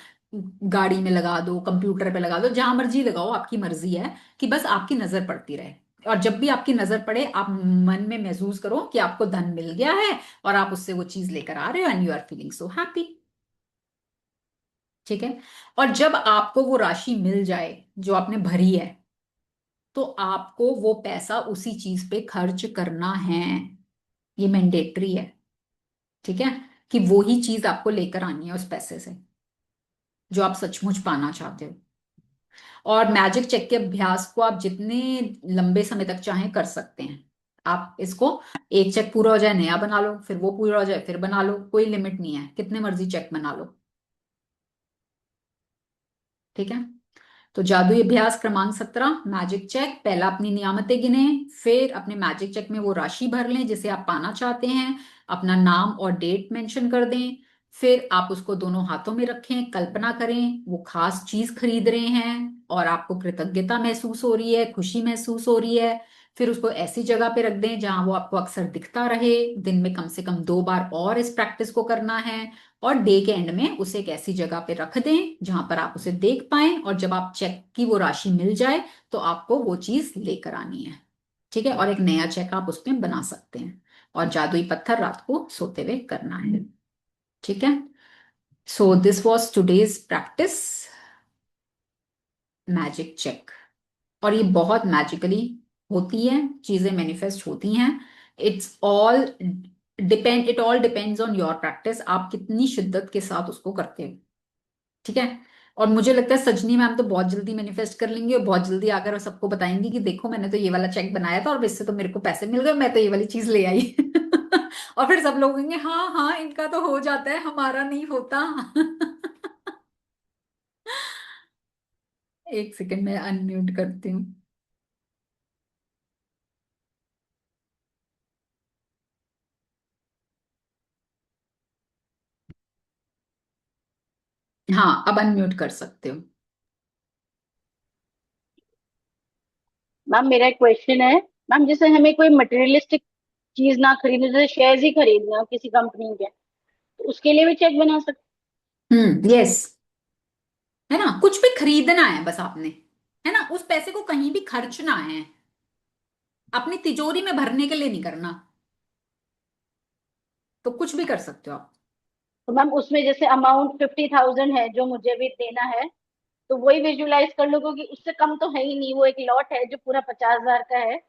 गाड़ी में लगा दो, कंप्यूटर पे लगा दो, जहां मर्जी लगाओ, आपकी मर्जी है, कि बस आपकी नजर पड़ती रहे। और जब भी आपकी नजर पड़े आप मन में महसूस करो कि आपको धन मिल गया है और आप उससे वो चीज लेकर आ रहे हो, and you are feeling so happy. ठीक है, और जब आपको वो राशि मिल जाए जो आपने भरी है, तो आपको वो पैसा उसी चीज पे खर्च करना है, ये मैंडेटरी है। ठीक है, कि वो ही चीज आपको लेकर आनी है उस पैसे से जो आप सचमुच पाना चाहते हो। और मैजिक चेक के अभ्यास को आप जितने लंबे समय तक चाहें कर सकते हैं। आप इसको, एक चेक पूरा हो जाए नया बना लो, फिर वो पूरा हो जाए फिर बना लो, कोई लिमिट नहीं है, कितने मर्जी चेक बना लो। ठीक है, तो जादुई अभ्यास क्रमांक 17, मैजिक चेक। पहला अपनी नियामतें गिने, फिर अपने मैजिक चेक में वो राशि भर लें जिसे आप पाना चाहते हैं, अपना नाम और डेट मेंशन कर दें, फिर आप उसको दोनों हाथों में रखें, कल्पना करें वो खास चीज खरीद रहे हैं और आपको कृतज्ञता महसूस हो रही है, खुशी महसूस हो रही है। फिर उसको ऐसी जगह पे रख दें जहां वो आपको अक्सर दिखता रहे। दिन में कम से कम 2 बार और इस प्रैक्टिस को करना है। और डे के एंड में उसे एक ऐसी जगह पे रख दें जहां पर आप उसे देख पाएं, और जब आप चेक की वो राशि मिल जाए तो आपको वो चीज लेकर आनी है। ठीक है, और एक नया चेक आप उसमें बना सकते हैं, और जादुई पत्थर रात को सोते हुए करना है। ठीक है, so this was today's practice, magic check. और ये बहुत मैजिकली होती है, चीजें मैनिफेस्ट होती हैं। It all depends on your practice, आप कितनी शिद्दत के साथ उसको करते हो। ठीक है, और मुझे लगता है सजनी मैम तो बहुत जल्दी मैनिफेस्ट कर लेंगी और बहुत जल्दी आकर सबको बताएंगी कि देखो मैंने तो ये वाला चेक बनाया था और इससे तो मेरे को पैसे मिल गए, मैं तो ये वाली चीज ले आई। और फिर सब लोग कहेंगे हाँ हाँ इनका तो हो जाता है, हमारा नहीं होता। एक सेकंड में अनम्यूट करती हूँ। हाँ, अब अनम्यूट कर सकते हो। मैम मेरा एक क्वेश्चन है। मैम जैसे हमें कोई मटेरियलिस्टिक चीज ना खरीदने, जैसे शेयर्स ही खरीदना हो किसी कंपनी के, तो उसके लिए भी चेक बना सकते यस, है ना, कुछ भी खरीदना है बस आपने, है ना, उस पैसे को कहीं भी खर्चना है, अपनी तिजोरी में भरने के लिए नहीं करना, तो कुछ भी कर सकते हो आप। तो मैम उसमें जैसे अमाउंट 50,000 है जो मुझे भी देना है, तो वही विजुलाइज कर लो, क्योंकि उससे कम तो है ही नहीं, वो एक लॉट है जो पूरा 50,000 का है।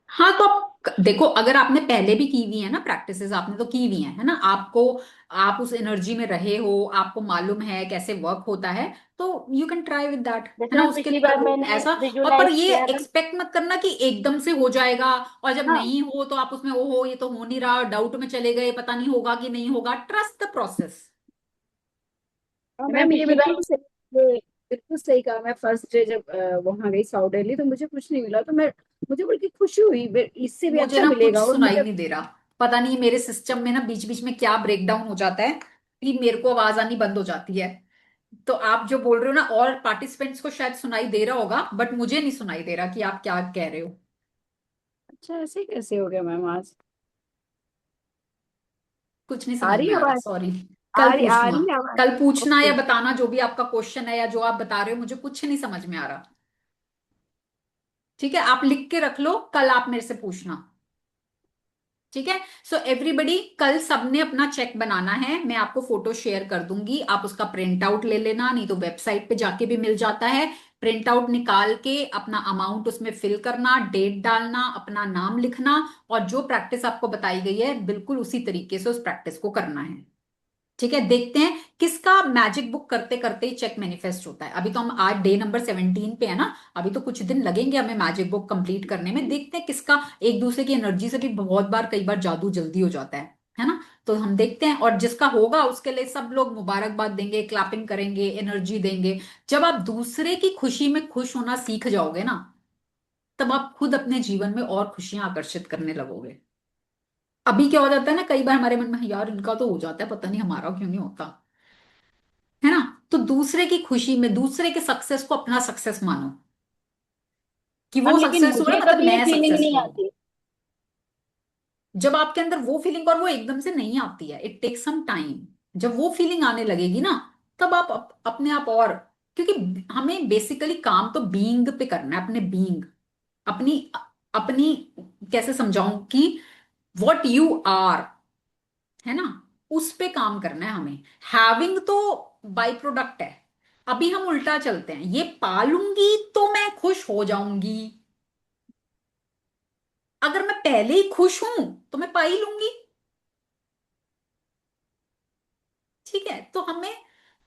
हाँ, तो आप देखो, अगर आपने पहले भी की हुई है ना प्रैक्टिसेस, आपने तो की हुई है ना, आपको, आप उस एनर्जी में रहे हो, आपको मालूम है कैसे वर्क होता है, तो you can try with that, जैसे है ना, मैम उसके पिछली लिए बार करो मैंने ऐसा। और पर विजुलाइज ये किया था। एक्सपेक्ट मत करना कि एकदम से हो जाएगा, और जब हाँ नहीं हो तो आप उसमें ओहो ये तो हो नहीं रहा, डाउट में चले गए, पता नहीं होगा कि नहीं होगा, ट्रस्ट द प्रोसेस। हाँ मैम मैम, ये पिछली बार। बिल्कुल सही, ये बिल्कुल सही कहा। मैं फर्स्ट डे जब वहां गई साउथ दिल्ली, तो मुझे कुछ नहीं मिला, तो मैं मुझे बल्कि खुशी हुई, इससे भी मुझे अच्छा ना कुछ मिलेगा। और सुनाई मुझे नहीं दे रहा, पता नहीं मेरे सिस्टम में ना बीच बीच में क्या ब्रेकडाउन हो जाता है कि मेरे को आवाज आनी बंद हो जाती है। तो आप जो बोल रहे हो ना, और पार्टिसिपेंट्स को शायद सुनाई दे रहा होगा, बट मुझे नहीं सुनाई दे रहा कि आप क्या कह रहे हो। अच्छा, ऐसे कैसे हो गया मैम आज? कुछ नहीं आ समझ रही में है आ रहा, आवाज? सॉरी। कल आ पूछना। रही है आवाज? कल पूछना या ओके। बताना जो भी आपका क्वेश्चन है या जो आप बता रहे हो, मुझे कुछ नहीं समझ में आ रहा। ठीक है, आप लिख के रख लो, कल आप मेरे से पूछना। ठीक है। सो एवरीबडी, कल सबने अपना चेक बनाना है, मैं आपको फोटो शेयर कर दूंगी, आप उसका प्रिंट आउट ले लेना, नहीं तो वेबसाइट पे जाके भी मिल जाता है। प्रिंट आउट निकाल के अपना अमाउंट उसमें फिल करना, डेट डालना, अपना नाम लिखना, और जो प्रैक्टिस आपको बताई गई है बिल्कुल उसी तरीके से उस प्रैक्टिस को करना है। ठीक है, देखते हैं किसका मैजिक बुक करते करते ही चेक मैनिफेस्ट होता है। अभी तो हम आज डे नंबर 17 पे है ना, अभी तो कुछ दिन लगेंगे हमें मैजिक बुक कंप्लीट करने में। देखते हैं किसका, एक दूसरे की एनर्जी से भी बहुत बार कई बार जादू जल्दी हो जाता है ना। तो हम देखते हैं, और जिसका होगा उसके लिए सब लोग मुबारकबाद देंगे, क्लैपिंग करेंगे, एनर्जी देंगे। जब आप दूसरे की खुशी में खुश होना सीख जाओगे ना, तब आप खुद अपने जीवन में और खुशियां आकर्षित करने लगोगे। अभी क्या हो जाता है ना, कई बार हमारे मन में, यार इनका तो हो जाता है, पता नहीं हमारा क्यों नहीं होता, है ना। तो दूसरे की खुशी में, दूसरे के सक्सेस को अपना सक्सेस मानो, कि वो मैम लेकिन सक्सेस हुआ है मुझे मतलब कभी ये मैं फीलिंग नहीं सक्सेसफुल हूं। आती। जब आपके अंदर वो फीलिंग, और वो एकदम से नहीं आती है, इट टेक्स सम टाइम। जब वो फीलिंग आने लगेगी ना, तब आप अपने आप और, क्योंकि हमें बेसिकली काम तो बीइंग पे करना है, अपने बीइंग, अपनी अपनी कैसे समझाऊं कि व्हाट यू आर, है ना, उस पे काम करना है हमें। हैविंग तो बाई प्रोडक्ट है। अभी हम उल्टा चलते हैं, ये पालूंगी तो मैं खुश हो जाऊंगी। अगर मैं पहले ही खुश हूं तो मैं पा ही लूंगी। ठीक है, तो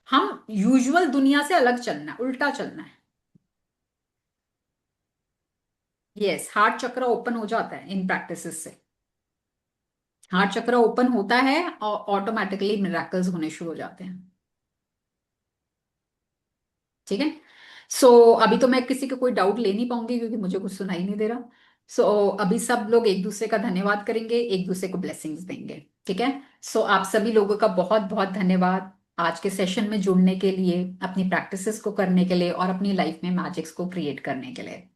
हम यूजुअल दुनिया से अलग चलना है, उल्टा चलना है। यस, हार्ट चक्र ओपन हो जाता है इन प्रैक्टिसेस से। हार्ट चक्र ओपन होता है और ऑटोमेटिकली मिराकल्स होने शुरू हो जाते हैं। ठीक है। सो अभी तो मैं किसी का कोई डाउट ले नहीं पाऊंगी क्योंकि मुझे कुछ सुनाई नहीं दे रहा। सो अभी सब लोग एक दूसरे का धन्यवाद करेंगे, एक दूसरे को ब्लेसिंग्स देंगे। ठीक है। सो आप सभी लोगों का बहुत बहुत धन्यवाद आज के सेशन में जुड़ने के लिए, अपनी प्रैक्टिसेस को करने के लिए, और अपनी लाइफ में मैजिक्स को क्रिएट करने के लिए।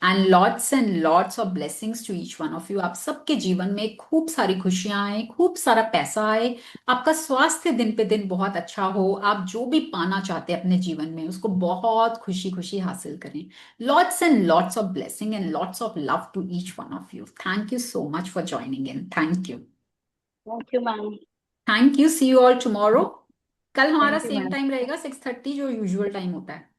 And lots of blessings to each one of you. आप सबके जीवन में खूब सारी खुशियां आए, खूब सारा पैसा आए, आपका स्वास्थ्य दिन पे दिन बहुत अच्छा हो, आप जो भी पाना चाहते हैं अपने जीवन में उसको बहुत खुशी खुशी हासिल करें। Lots and lots of blessing and lots of love to each one of you. Thank you so much for joining in. Thank you. Thank you ma'am. Thank you, see you all tomorrow. कल हमारा thank you same ma'am. Time रहेगा 6:30, जो यूजुअल टाइम होता है।